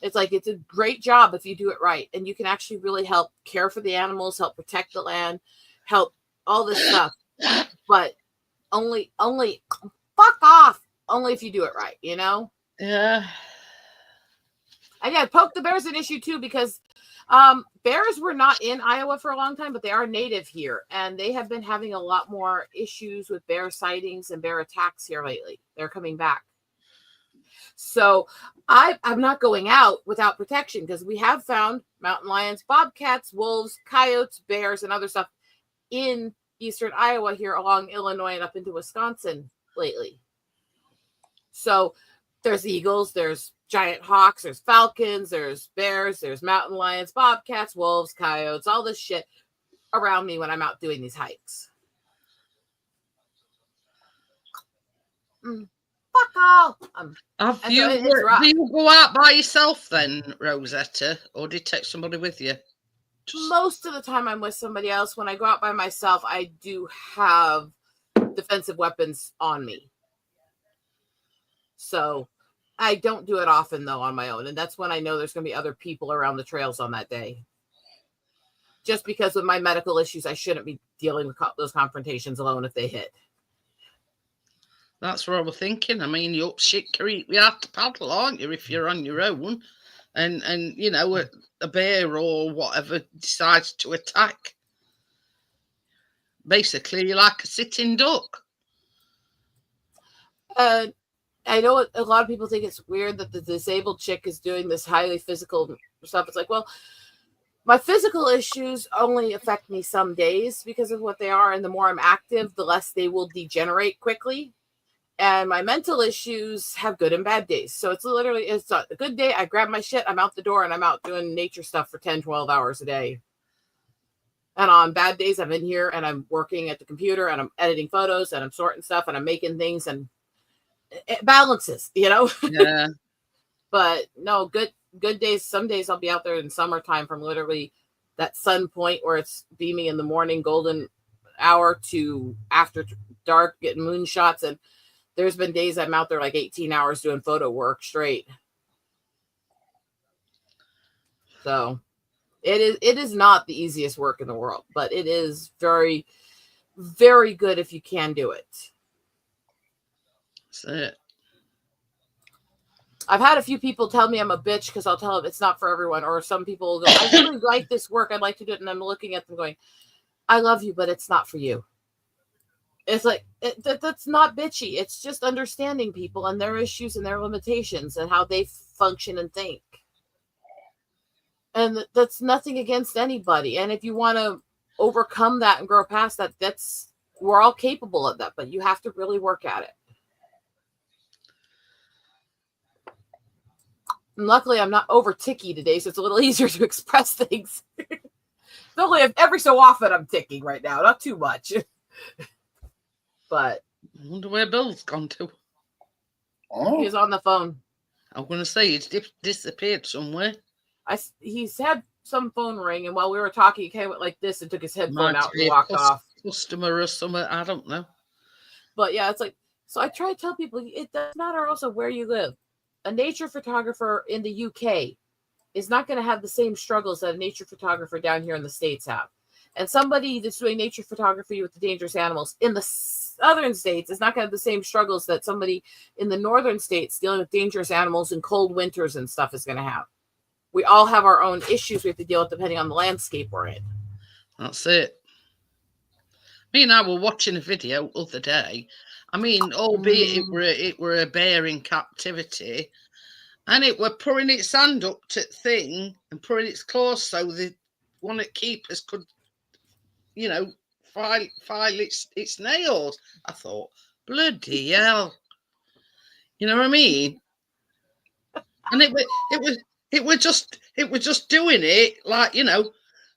It's like, it's a great job if you do it right. And you can actually really help care for the animals, help protect the land, help all this stuff. But only fuck off. Only if you do it right, you know? Yeah. And yeah, poke the bear's an issue too, because bears were not in Iowa for a long time, but they are native here. And they have been having a lot more issues with bear sightings and bear attacks here lately. They're coming back. So I'm not going out without protection because we have found mountain lions, bobcats, wolves, coyotes, bears, and other stuff in eastern Iowa here along Illinois and up into Wisconsin lately. So there's eagles, there's giant hawks, there's falcons, there's bears, there's mountain lions, bobcats, wolves, coyotes, all this shit around me when I'm out doing these hikes. Fuck all. Do you go out by yourself then, Rosetta, or do you take somebody with you? Most of the time I'm with somebody else. When I go out by myself, I do have defensive weapons on me. So I don't do it often, though, on my own. And that's when I know there's going to be other people around the trails on that day. Just because with my medical issues, I shouldn't be dealing with those confrontations alone if they hit. That's what I was thinking. I mean, you're up shit creek. You have to paddle, aren't you, if you're on your own? And you know, a bear or whatever decides to attack. Basically, you're like a sitting duck. I know a lot of people think it's weird that the disabled chick is doing this highly physical stuff. It's like, well, my physical issues only affect me some days because of what they are. And the more I'm active, the less they will degenerate quickly. And my mental issues have good and bad days. So it's a good day. I grab my shit, I'm out the door, and I'm out doing nature stuff for 10, 12 hours a day. And on bad days, I'm in here and I'm working at the computer and I'm editing photos and I'm sorting stuff and I'm making things, and it balances, you know? Yeah. But no, good days. Some days I'll be out there in summertime from literally that sun point where it's beaming in the morning, golden hour, to after dark, getting moon shots. And there's been days I'm out there like 18 hours doing photo work straight. So it is not the easiest work in the world, but it is very, very good if you can do it. That's it. I've had a few people tell me I'm a bitch because I'll tell them it's not for everyone. Or some people will go, I really like this work. I'd like to do it. And I'm looking at them going, I love you, but it's not for you. It's like, that's not bitchy. It's just understanding people and their issues and their limitations and how they function and think. And that's nothing against anybody. And if you want to overcome that and grow past that, we're all capable of that, but you have to really work at it. And luckily, I'm not over ticky today, so it's a little easier to express things. Only every so often I'm ticking right now, not too much. But I wonder where Bill's gone to. Oh, he's on the phone. I'm going to say he's disappeared somewhere. He's had some phone ring, and while we were talking, he came like this and took his headphone Might out be and a walked off. Customer or something, I don't know. But yeah, it's like, so I try to tell people it does matter also where you live. A nature photographer in the UK is not going to have the same struggles that a nature photographer down here in the States have. And somebody that's doing nature photography with the dangerous animals in the southern states is not going to have the same struggles that somebody in the northern states dealing with dangerous animals in cold winters and stuff is going to have. We all have our own issues we have to deal with depending on the landscape we're in. That's it. Me and I were watching a video the other day. I mean, albeit it were a bear in captivity, and it were putting its hand up to the thing and putting its claws so the one at keepers could you know, file its nails. I thought, bloody hell. You know what I mean? And it was just doing it like, you know,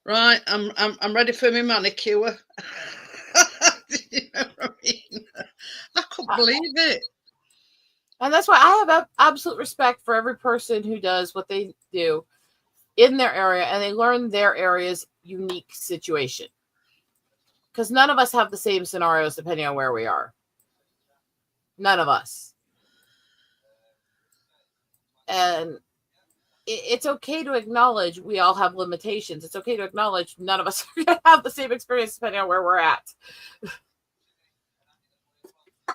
right, I'm ready for my manicure. You know what I mean? I couldn't believe it. And that's why I have absolute respect for every person who does what they do in their area, and they learn their area's unique situation. Because none of us have the same scenarios depending on where we are. None of us. And it's okay to acknowledge we all have limitations. It's okay to acknowledge none of us are going to have the same experience depending on where we're at.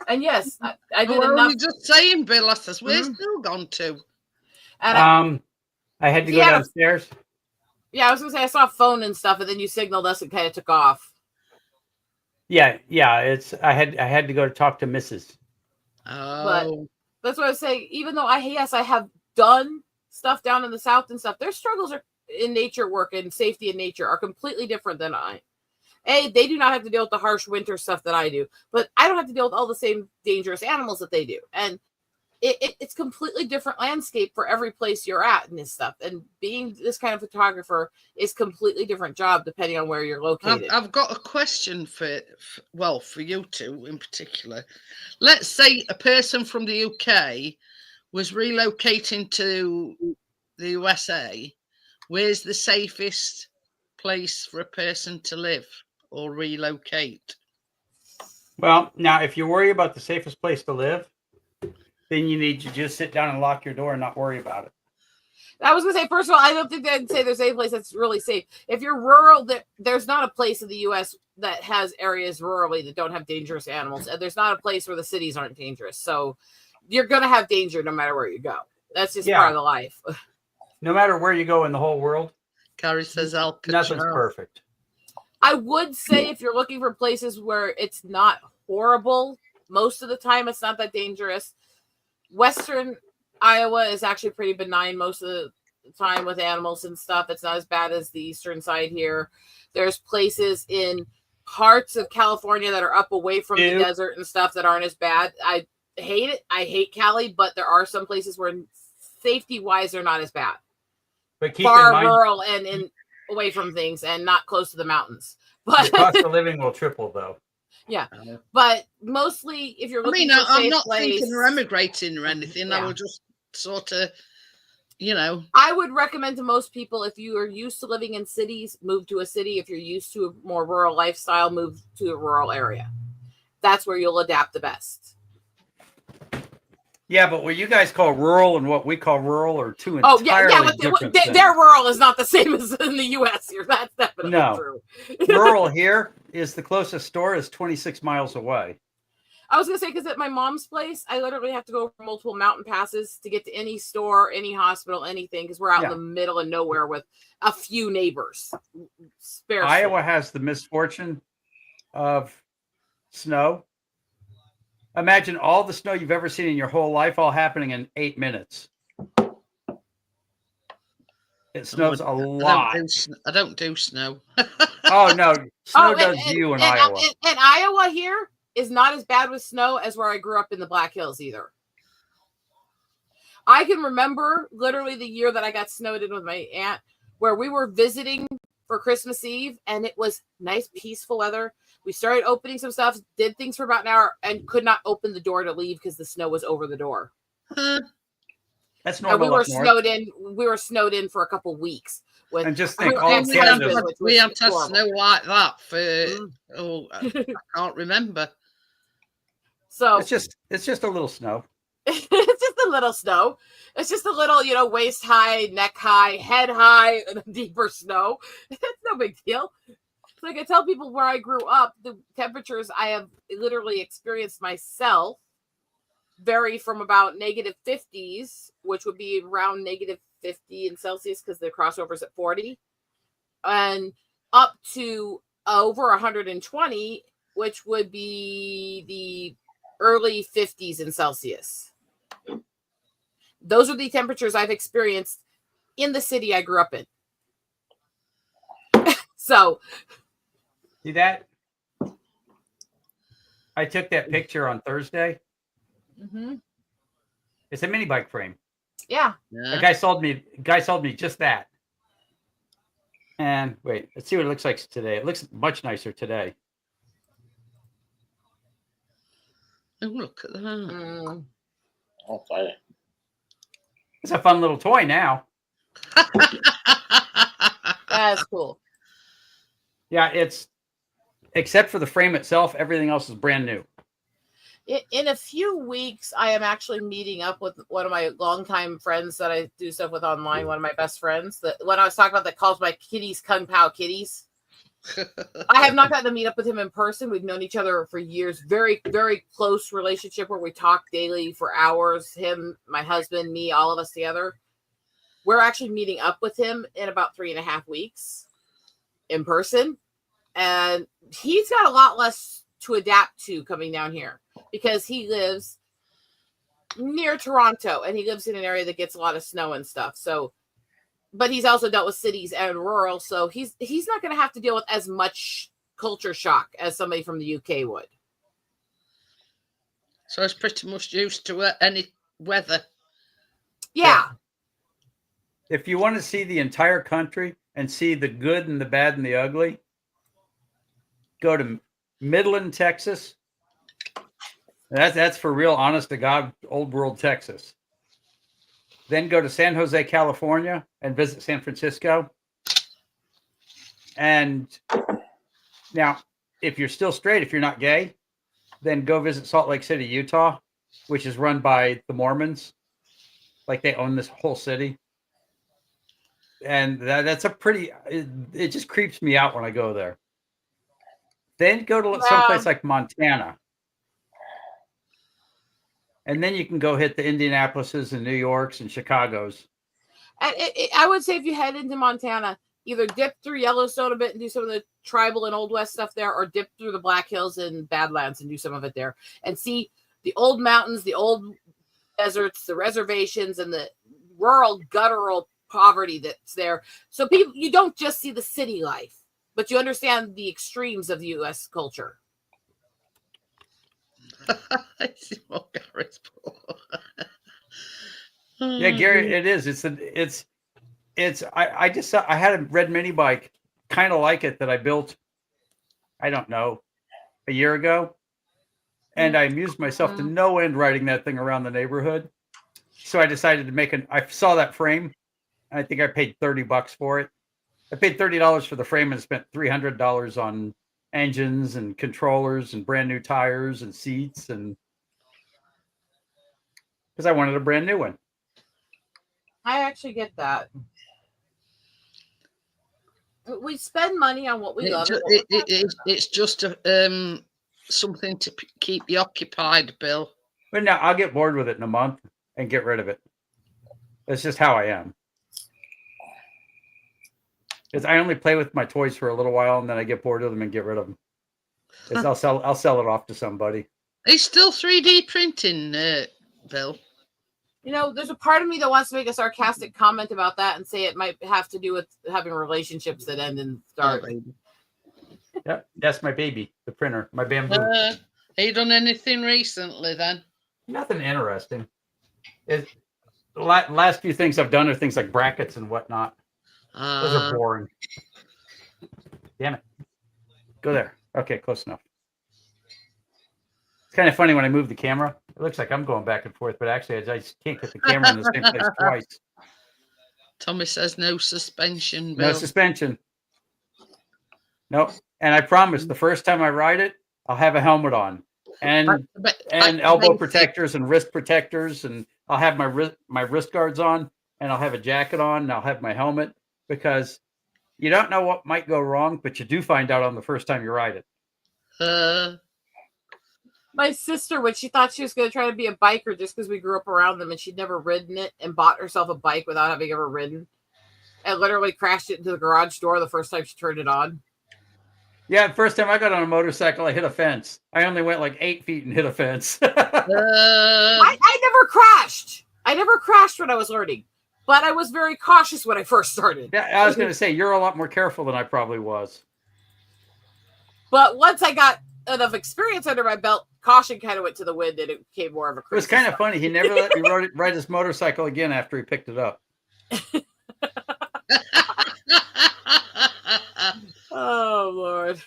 And yes, I did We're enough. only just saying, Bill. I says, where's Bill gone to? And I had to go downstairs. Yeah, I was gonna say I saw a phone and stuff, and then you signaled us and kind of took off. Yeah. I had to go to talk to Mrs. Oh, But that's what I was saying. Even though I have done stuff down in the South and stuff, their struggles are in nature work and safety in nature are completely different than I. They do not have to deal with the harsh winter stuff that I do, but I don't have to deal with all the same dangerous animals that they do. And it's completely different landscape for every place you're at and this stuff. And being this kind of photographer is completely different job depending on where you're located. I've got a question for you two in particular. Let's say a person from the UK was relocating to the USA. Where's the safest place for a person to live or relocate? Well, now, if you worry about the safest place to live, then you need to just sit down and lock your door and not worry about it. I was going to say, first of all, I don't think they'd say there's any place that's really safe. If you're rural, there's not a place in the U.S. that has areas rurally that don't have dangerous animals. And there's not a place where the cities aren't dangerous. So you're going to have danger no matter where you go. That's just part of the life. No matter where you go in the whole world, Carrie says nothing's perfect. I would say if you're looking for places where it's not horrible, most of the time it's not that dangerous. Western Iowa is actually pretty benign most of the time with animals and stuff. It's not as bad as the eastern side here. There's places in parts of California that are up away from the desert and stuff that aren't as bad. I hate it. I hate Cali, but there are some places where safety-wise they're not as bad. But keep far in mind, rural and away from things and not close to the mountains. But the cost of living will triple, though. Yeah, but mostly if you're looking for a safe I'm not place, thinking of emigrating or anything. I will just sort of, you know. I would recommend to most people, if you are used to living in cities, move to a city. If you're used to a more rural lifestyle, move to a rural area. That's where you'll adapt the best. Yeah, but what you guys call rural and what we call rural are two entirely different things. Their rural is not the same as in the U.S. here. That's definitely true. Rural here is the closest store is 26 miles away. I was going to say, because at my mom's place, I literally have to go over multiple mountain passes to get to any store, any hospital, anything, because we're out in the middle of nowhere with a few neighbors. Iowa has the misfortune of snow. Imagine all the snow you've ever seen in your whole life all happening in 8 minutes. It snows a lot. I don't do snow. Oh, no. Snow does you in Iowa. And Iowa here is not as bad with snow as where I grew up in the Black Hills either. I can remember literally the year that I got snowed in with my aunt, where we were visiting for Christmas Eve, and it was nice, peaceful weather. We started opening some stuff, did things for about an hour, and could not open the door to leave because the snow was over the door. That's normal. And we were snowed in. We were snowed in for a couple weeks. And just think, all we haven't had snow like that for I can't remember. So it's just a little snow. It's just a little snow. It's just a little, waist high, neck high, head high, and deeper snow. It's no big deal. Like I tell people where I grew up, the temperatures I have literally experienced myself vary from about negative 50s, which would be around negative 50 in Celsius because the crossover's at 40, and up to over 120, which would be the early 50s in Celsius. Those are the temperatures I've experienced in the city I grew up in. So See that? I took that picture on Thursday. Mm-hmm. It's a mini bike frame. Yeah. A guy sold me just that. And wait, let's see what it looks like today. It looks much nicer today. Oh, look at that. Mm. Okay. It's a fun little toy now. That's cool. Yeah, it's except for the frame itself, everything else is brand new. In a few weeks, I am actually meeting up with one of my longtime friends that I do stuff with online. One of my best friends. That when I was talking about that calls my kitties Kung Pao kitties. I have not gotten to meet up with him in person. We've known each other for years. Very, very close relationship where we talk daily for hours. Him, my husband, me, all of us together. We're actually meeting up with him in about 3.5 weeks in person. And he's got a lot less to adapt to coming down here because he lives near Toronto and he lives in an area that gets a lot of snow and stuff. So, but he's also dealt with cities and rural. So he's not going to have to deal with as much culture shock as somebody from the UK would. So it's pretty much used to any weather. Yeah. If you want to see the entire country and see the good and the bad and the ugly, go to Midland, Texas. That's for real, honest to God, old world Texas. Then go to San Jose, California, and visit San Francisco. And now, if you're still straight, if you're not gay, then go visit Salt Lake City, Utah, which is run by the Mormons. Like they own this whole city. And that's a pretty, it just creeps me out when I go there. Then go to someplace like Montana. And then you can go hit the Indianapolises and New Yorks and Chicagos. And I would say if you head into Montana, either dip through Yellowstone a bit and do some of the tribal and Old West stuff there, or dip through the Black Hills and Badlands and do some of it there. And see the old mountains, the old deserts, the reservations, and the rural, guttural poverty that's there. So people, you don't just see the city life, but you understand the extremes of the U.S. culture. I see what Gary's put. Yeah, Gary, it is. I had a red mini bike, kind of like it, that I built, I don't know, a year ago. And I amused myself to no end riding that thing around the neighborhood. So I decided to I saw that frame. And I think I paid $30 for it. I paid $30 for the frame and spent $300 on engines and controllers and brand new tires and seats, and because I wanted a brand new one. I actually get that. We spend money on what we love. It's just something to keep you occupied, Bill. But now I'll get bored with it in a month and get rid of it. That's just how I am. Because I only play with my toys for a little while and then I get bored of them and get rid of them. I'll sell it off to somebody. It's still 3D printing, Bill. You know, there's a part of me that wants to make a sarcastic comment about that and say it might have to do with having relationships that end and start. Yeah, that's my baby, the printer, my bamboo. Have you done anything recently then? Nothing interesting. The last few things I've done are things like brackets and whatnot. Those are boring. Damn it. Go there. Okay, close enough. It's kind of funny when I move the camera. It looks like I'm going back and forth, but actually I just can't get the camera in the same place twice. Tommy says no suspension, Bill. No suspension. Nope. And I promise the first time I ride it, I'll have a helmet on and elbow protectors and wrist protectors, and I'll have my wrist guards on, and I'll have a jacket on, and I'll have my helmet, because you don't know what might go wrong, but you do find out on the first time you ride it. My sister, when she thought she was going to try to be a biker just because we grew up around them and she'd never ridden it, and bought herself a bike without having ever ridden, and literally crashed it into the garage door the first time she turned it on. Yeah, the first time I got on a motorcycle, I hit a fence. I only went like 8 feet and hit a fence. I never crashed. I never crashed when I was learning, but I was very cautious when I first started. Yeah, I was going to say, you're a lot more careful than I probably was. But once I got enough experience under my belt, caution kind of went to the wind, and it became more of a It was kind of funny. He never let me ride his motorcycle again after he picked it up. Oh Lord.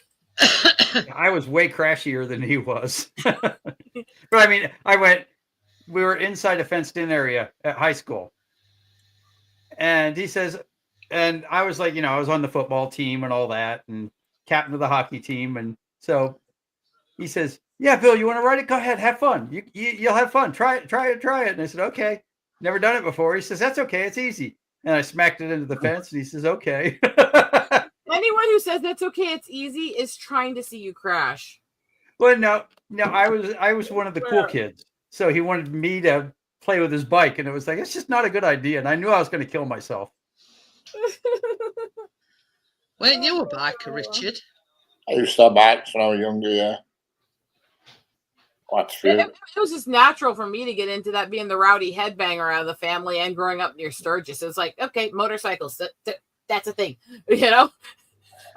I was way crashier than he was. But I mean, we were inside a fenced in area at high school. And he says, and I was like, I was on the football team and all that and captain of the hockey team. And so he says, yeah, Bill, you want to ride it? Go ahead, have fun. You'll have fun. Try it. And I said, okay. Never done it before. He says, that's okay. It's easy. And I smacked it into the fence and he says, okay. Anyone who says that's okay, it's easy, is trying to see you crash. Well, no, I was one of the cool kids. So he wanted me to play with his bike. And it was like, it's just not a good idea. And I knew I was going to kill myself. Weren't you a biker, Richard? I used to have bikes when I was younger, yeah. Quite a few. It was just natural for me to get into that, being the rowdy headbanger out of the family and growing up near Sturgis. It's like, okay, motorcycles, that's a thing,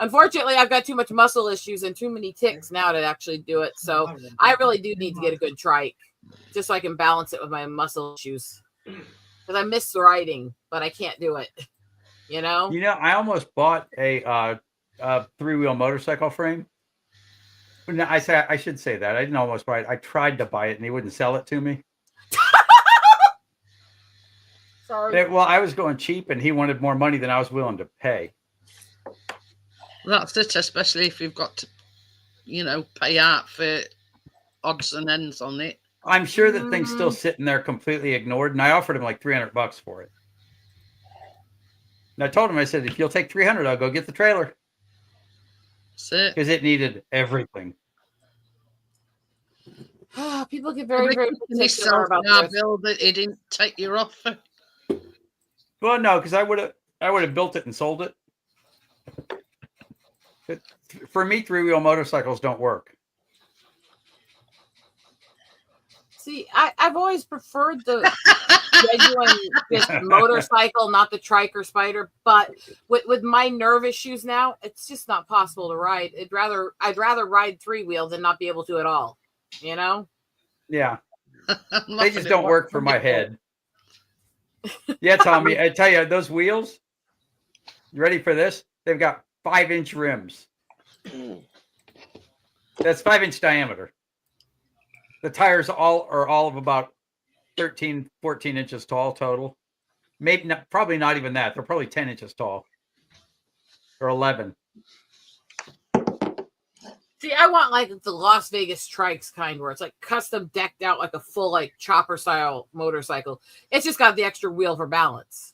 Unfortunately, I've got too much muscle issues and too many ticks now to actually do it. So I really do need to get a good trike just so I can balance it with my muscle issues. Because I miss riding, but I can't do it. I almost bought a three-wheel motorcycle frame. No, I should say that. I didn't almost buy it. I tried to buy it and he wouldn't sell it to me. Sorry. Well, I was going cheap and he wanted more money than I was willing to pay. That's it, especially if you've got to, pay out for odds and ends on it. I'm sure that thing's still sitting there completely ignored. And I offered him like $300 for it. And I told him, I said, if you'll take $300, I'll go get the trailer. Because it needed everything. People get very, very particular about this. Bill, that it didn't take your offer. Well, no, because I would have built it and sold it. For me, three-wheel motorcycles don't work. See, I've always preferred the genuine just motorcycle, not the trike or spider. But with my nerve issues now, it's just not possible to ride. I'd rather ride three-wheel than not be able to at all. Yeah. They just don't work for my head. Yeah, Tommy, I tell you, those wheels, you ready for this? They've got 5-inch rims. That's 5-inch diameter. The tires are all of about 13, 14 inches tall total. Maybe not, probably not even that. They're probably 10 inches tall or 11. See, I want like the Las Vegas trikes kind where it's like custom decked out like a full like chopper style motorcycle. It's just got the extra wheel for balance.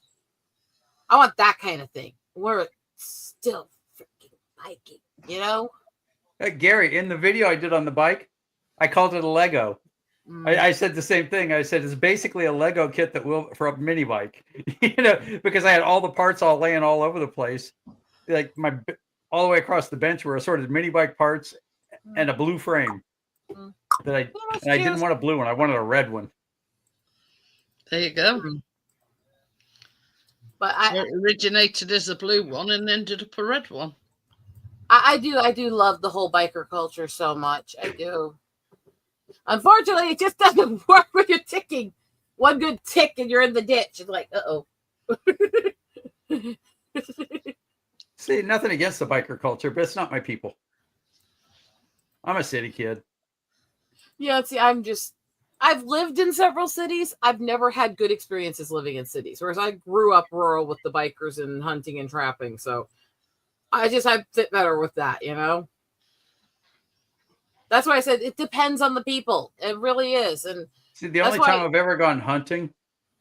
I want that kind of thing where it's still freaking biking, Hey, Gary, in the video I did on the bike, I called it a Lego. I said the same thing. I said it's basically a Lego kit for a mini bike, because I had all the parts all laying all over the place, like all the way across the bench were assorted mini bike parts and a blue frame. I didn't want a blue one. I wanted a red one. There you go. But it originated as a blue one and ended up a red one. I do love the whole biker culture so much. I do. Unfortunately, it just doesn't work when you're ticking. One good tick and you're in the ditch. It's like, uh-oh. See, nothing against the biker culture, but it's not my people. I'm a city kid. Yeah, see, I've lived in several cities. I've never had good experiences living in cities, whereas I grew up rural with the bikers and hunting and trapping. So I fit better with that, That's why I said it depends on the people. It really is. And see, the only time I've ever gone hunting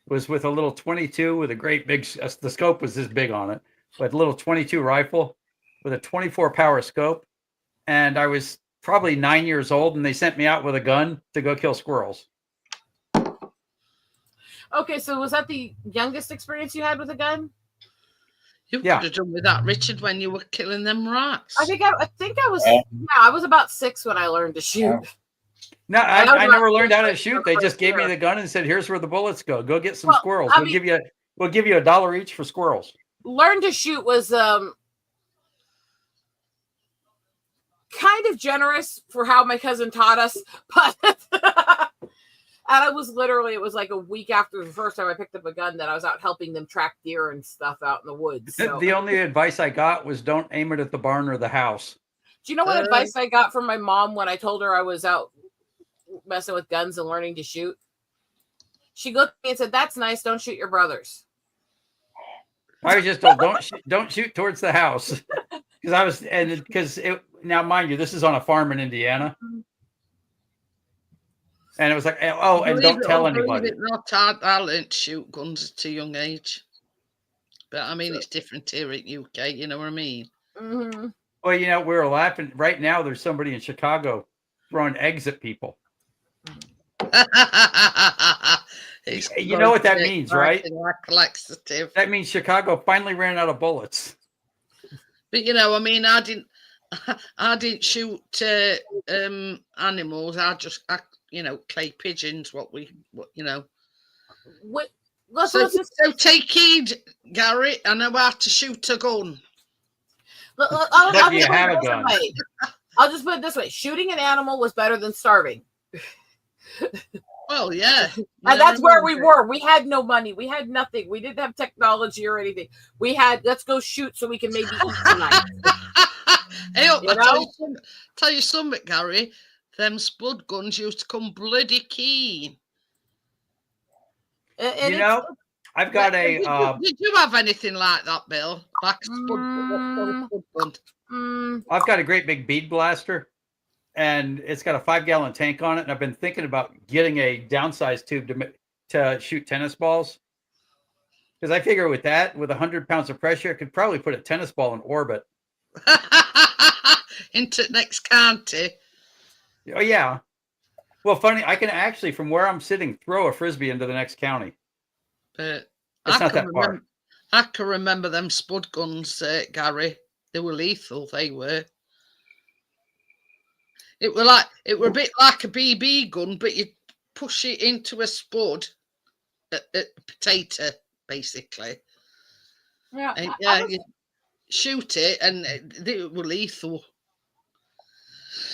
was with a little 22 with a great big, the scope was this big on it, but a little 22 rifle with a 24 power scope. And I was probably 9 years old and they sent me out with a gun to go kill squirrels. Okay. So was that the youngest experience you had with a gun? You could have done with that, Richard, when you were killing them rats. I think I was. Yeah, I was about 6 when I learned to shoot. No, I never learned how to shoot. They just gave me the gun and said, "Here's where the bullets go. Go get some squirrels. We'll give you $1 each for squirrels." Learn to shoot was kind of generous for how my cousin taught us, but and I was literally, it was like a week after the first time I picked up a gun that I was out helping them track deer and stuff out in the woods. So. The only advice I got was don't aim it at the barn or the house. Do you know what advice I got from my mom when I told her I was out messing with guns and learning to shoot? She looked at me and said, "That's nice. Don't shoot your brothers." I was just told don't shoot towards the house now mind you, this is on a farm in Indiana. And it was like, oh, and don't tell anybody. I learned to shoot guns at a young age. But I mean, it's different here in UK, you know what I mean? Mm-hmm. Well, you know, we're laughing. Right now, there's somebody in Chicago throwing eggs at people. You know what that means, right? Laxative. That means Chicago finally ran out of bullets. But, you know, I mean, I didn't shoot animals. I you know, clay pigeons, you know. So take heed, Gary. I know how to shoot a gun. I'll just put it this way. Shooting an animal was better than starving. Well, yeah. And that's where we were. We had no money. We had nothing. We didn't have technology or anything. We had, let's go shoot so we can maybe eat tonight. Hey, tell you something, Gary. Them spud guns used to come bloody keen. And you know, I've got did you have anything like that, Bill? Like a spud gun? I've got a great big bead blaster, and it's got a 5-gallon tank on it. And I've been thinking about getting a downsized tube to shoot tennis balls. Because I figure with 100 pounds of pressure, I could probably put a tennis ball in orbit. Into next county. Oh, yeah. Well, funny, I can actually, from where I'm sitting, throw a Frisbee into the next county. But it's not that far. I can remember them spud guns, Gary. They were lethal, they were. It were a bit like a BB gun, but you push it into a spud, a potato, basically. Yeah, and, you shoot it, and they were lethal.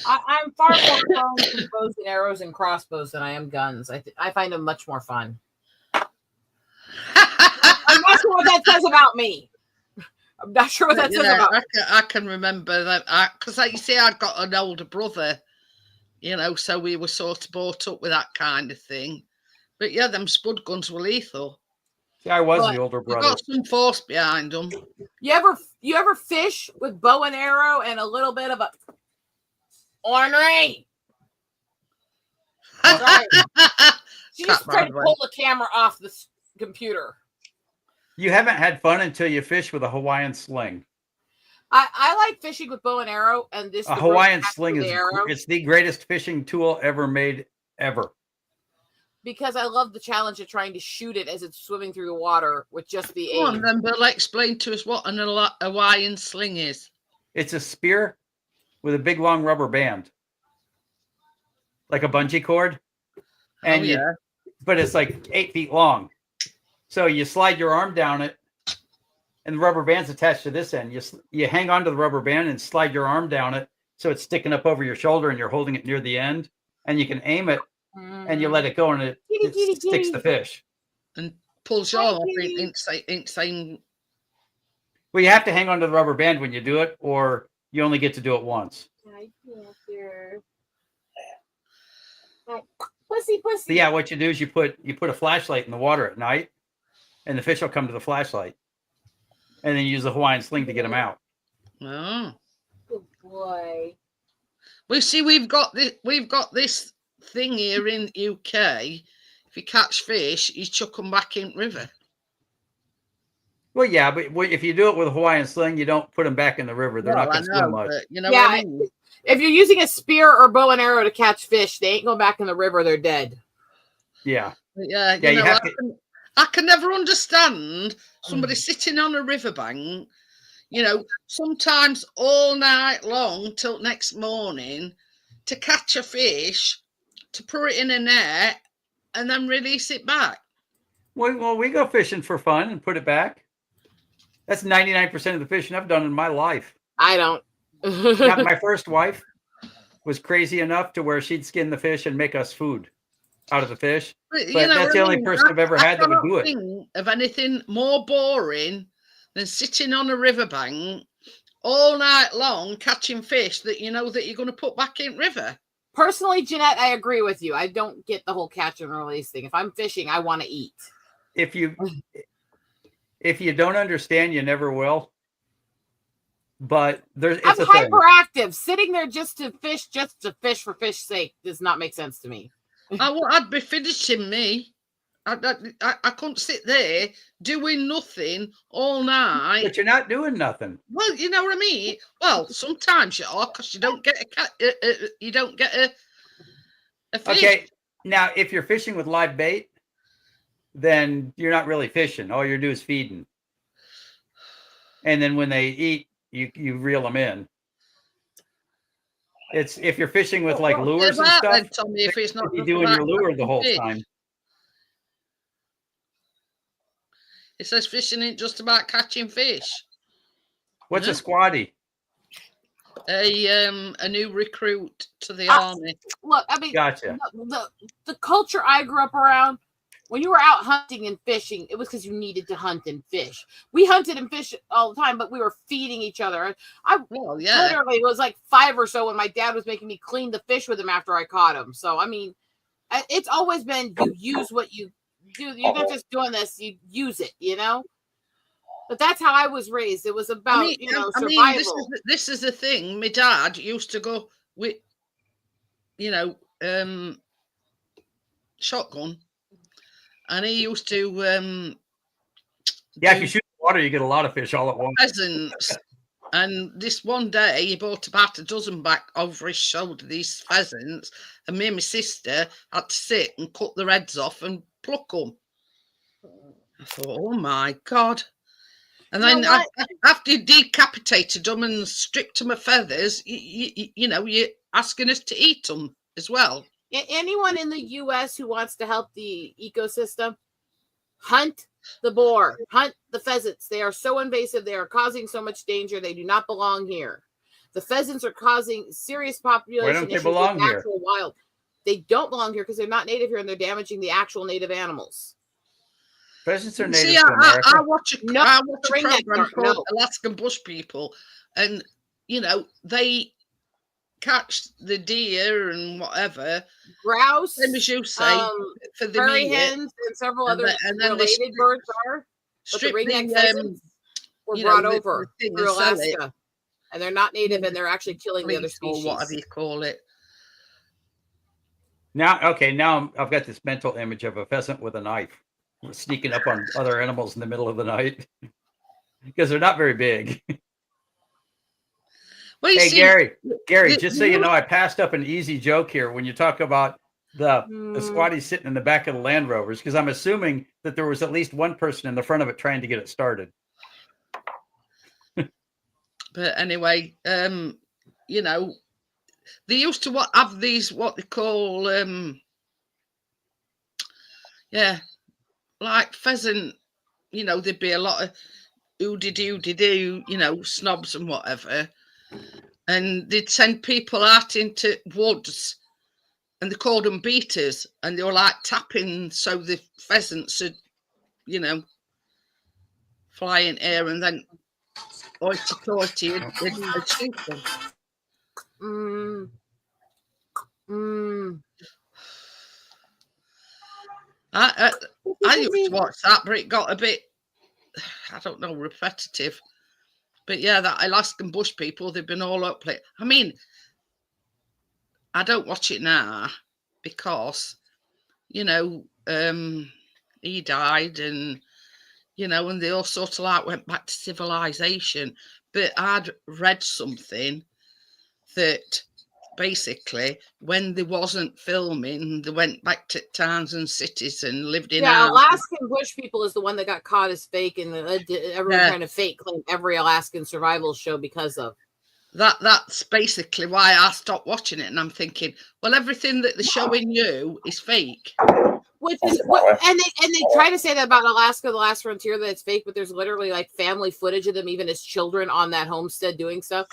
I'm far more prone to bows and arrows and crossbows than I am guns. I find them much more fun. I'm not sure what that says about me. I'm not sure what that says about me. I can remember that because, like you say, I'd got an older brother, you know, so we were sort of brought up with that kind of thing. But yeah, them spud guns were lethal. Yeah, I was the older brother. Got some force behind them. You ever fish with bow and arrow and a little bit of a ornery? Sorry. She just tried to pull the camera off the computer. You haven't had fun until you fish with a Hawaiian sling. I like fishing with bow and arrow, and this a Hawaiian sling is it's the greatest fishing tool ever made ever. Because I love the challenge of trying to shoot it as it's swimming through the water with just the aim. Come on, then, Bill, explain to us what an Hawaiian sling is. It's a spear with a big long rubber band, like a bungee cord, and but it's like 8 feet long. So you slide your arm down it, and the rubber band's attached to this end. You hang onto the rubber band and slide your arm down it, so it's sticking up over your shoulder, and you're holding it near the end, and you can aim it, and you let it go, and it sticks the fish. And pulls you off insane. Well, you have to hang onto the rubber band when you do it, or you only get to do it once. Pussy. So yeah, what you do is you put a flashlight in the water at night, and the fish will come to the flashlight, and then you use the Hawaiian sling to get them out. Oh, good boy. Well, see, we've got this thing here in UK. If you catch fish, you chuck them back in the river. Well, yeah, but if you do it with a Hawaiian sling, you don't put them back in the river. They're not going to swim much. You know what I mean? If you're using a spear or bow and arrow to catch fish, they ain't going back in the river. They're dead. Yeah. Yeah. You know, I can never understand somebody sitting on a riverbank, you know, sometimes all night long till next morning to catch a fish, to put it in a net, and then release it back. Well, we go fishing for fun and put it back. That's 99% of the fishing I've done in my life. I don't. Not my first wife. was crazy enough to where she'd skin the fish and make us food out of the fish. But, But that's the only person I've ever had that would do it. Think of anything more boring than sitting on a riverbank all night long catching fish that you know that you're going to put back in river. Personally, Jeanette, I agree with you. I don't get the whole catch and release thing. If I'm fishing, I want to eat. If you don't understand, you never will. But I'm hyperactive. Sitting there just to fish for fish's sake does not make sense to me. I'd be finishing me. I couldn't sit there doing nothing all night. But you're not doing nothing. Well, you know what I mean. Well, sometimes you are, because you don't get a fish. Okay, now if you're fishing with live bait, then you're not really fishing. All you're doing is feeding. And then when they eat, you reel them in. It's if you're fishing with like lures and stuff. Then, Tommy, if it's not you're doing your lure the whole time. It says fishing ain't just about catching fish. What's a squatty? A new recruit to the army. Look, I mean, gotcha. The culture I grew up around, when you were out hunting and fishing, it was because you needed to hunt and fish. We hunted and fished all the time, but we were feeding each other. Literally was like 5 or so when my dad was making me clean the fish with him after I caught him. So, I mean, it's always been you use what you do. You're not just doing this, you use it, you know? But that's how I was raised. It was about, survival. This is the thing. My dad used to go with, shotgun. And he used to if you shoot water, you get a lot of fish all at once. Pheasants. And this one day he bought about a dozen back over his shoulder, these pheasants, and me and my sister had to sit and cut the heads off and pluck them. I thought, oh my God. And then after you decapitated them and stripped them of feathers, you're asking us to eat them as well. Anyone in the U.S. who wants to help the ecosystem, hunt the boar, hunt the pheasants. They are so invasive. They are causing so much danger. They do not belong here. The pheasants are causing serious population Why don't they issues belong with here? actual wild. They don't belong here because they're not native here and they're damaging the actual native animals. Pheasants are native to America. I watch a program called Alaskan Bush People, and they catch the deer and whatever, grouse, same as you say, for the prairie hens and several other related birds are. But the ringneck pheasants were brought over through Alaska, and they're not native, and they're actually killing the other species. Or whatever you call it. Now I've got this mental image of a pheasant with a knife sneaking up on other animals in the middle of the night because they're not very big. Well, hey, Gary, just so you know, I passed up an easy joke here when you talk about the squatties sitting in the back of the Land Rovers, because I'm assuming that there was at least one person in the front of it trying to get it started. But anyway, they used to have these, what they call, like pheasant, there'd be a lot of oodie-doo-dee-doo, snobs and whatever. And they'd send people out into woods and they called them beaters, and they were like tapping so the pheasants would, fly in air, and then hoity-toity would shoot them. I used to watch that, but it got a bit, I don't know, repetitive. But yeah, that Alaskan Bush People, they've been all up late. I mean, I don't watch it now because, he died, and, and they all sort of like went back to civilization. But I'd read something that basically when they wasn't filming, they went back to towns and cities and lived in houses. Alaskan Bush People is the one that got caught as fake, and everyone trying to fake claim every Alaskan survival show because of that's basically why I stopped watching it. And I'm thinking, well, everything that they're showing you is fake. Which is and they try to say that about Alaska, the Last Frontier, that it's fake, but there's literally like family footage of them even as children on that homestead doing stuff.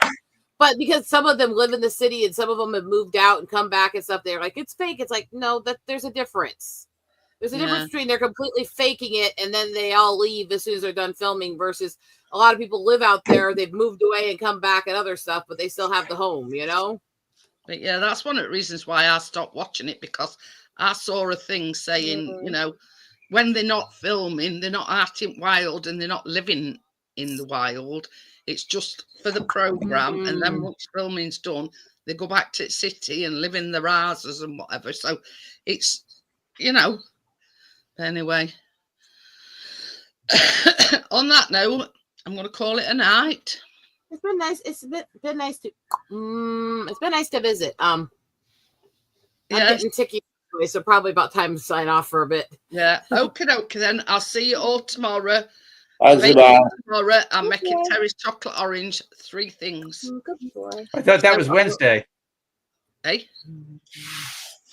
But because some of them live in the city and some of them have moved out and come back and stuff, they're like, it's fake. It's like, no, that there's a difference. There's a difference between they're completely faking it and then they all leave as soon as they're done filming versus a lot of people live out there. They've moved away and come back and other stuff, but they still have the home, you know? But yeah, that's one of the reasons why I stopped watching it, because I saw a thing saying, you know, when they're not filming, they're not out in wild and they're not living in the wild. It's just for the program. And then once filming's done, they go back to the city and live in their houses and whatever. So it's, you know, anyway. On that note, I'm going to call it a night. It's been nice. It's been nice to. It's been nice to visit. I'm getting ticky, so probably about time to sign off for a bit. Yeah. Okay. Then I'll see you all tomorrow. Tomorrow, I'm making Terry's chocolate orange 3 things. Good boy. I thought that was Wednesday. Hey.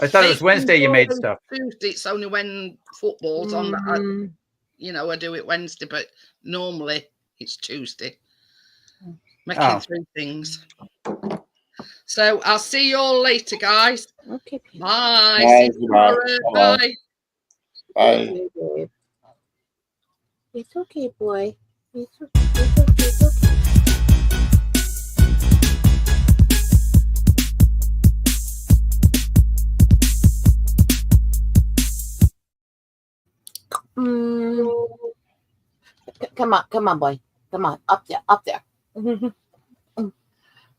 I thought it was Wednesday you made stuff. Tuesday. It's only when football's on that. You know, I do it Wednesday, but normally it's Tuesday. Making 3 things. So I'll see you all later, guys. Okay. Bye. See you tomorrow. Bye. Bye. It's okay, boy. It's okay. It's okay. It's okay. Come on, boy. Come on, up there.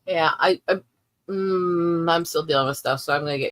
Yeah, I'm still dealing with stuff, so I'm gonna get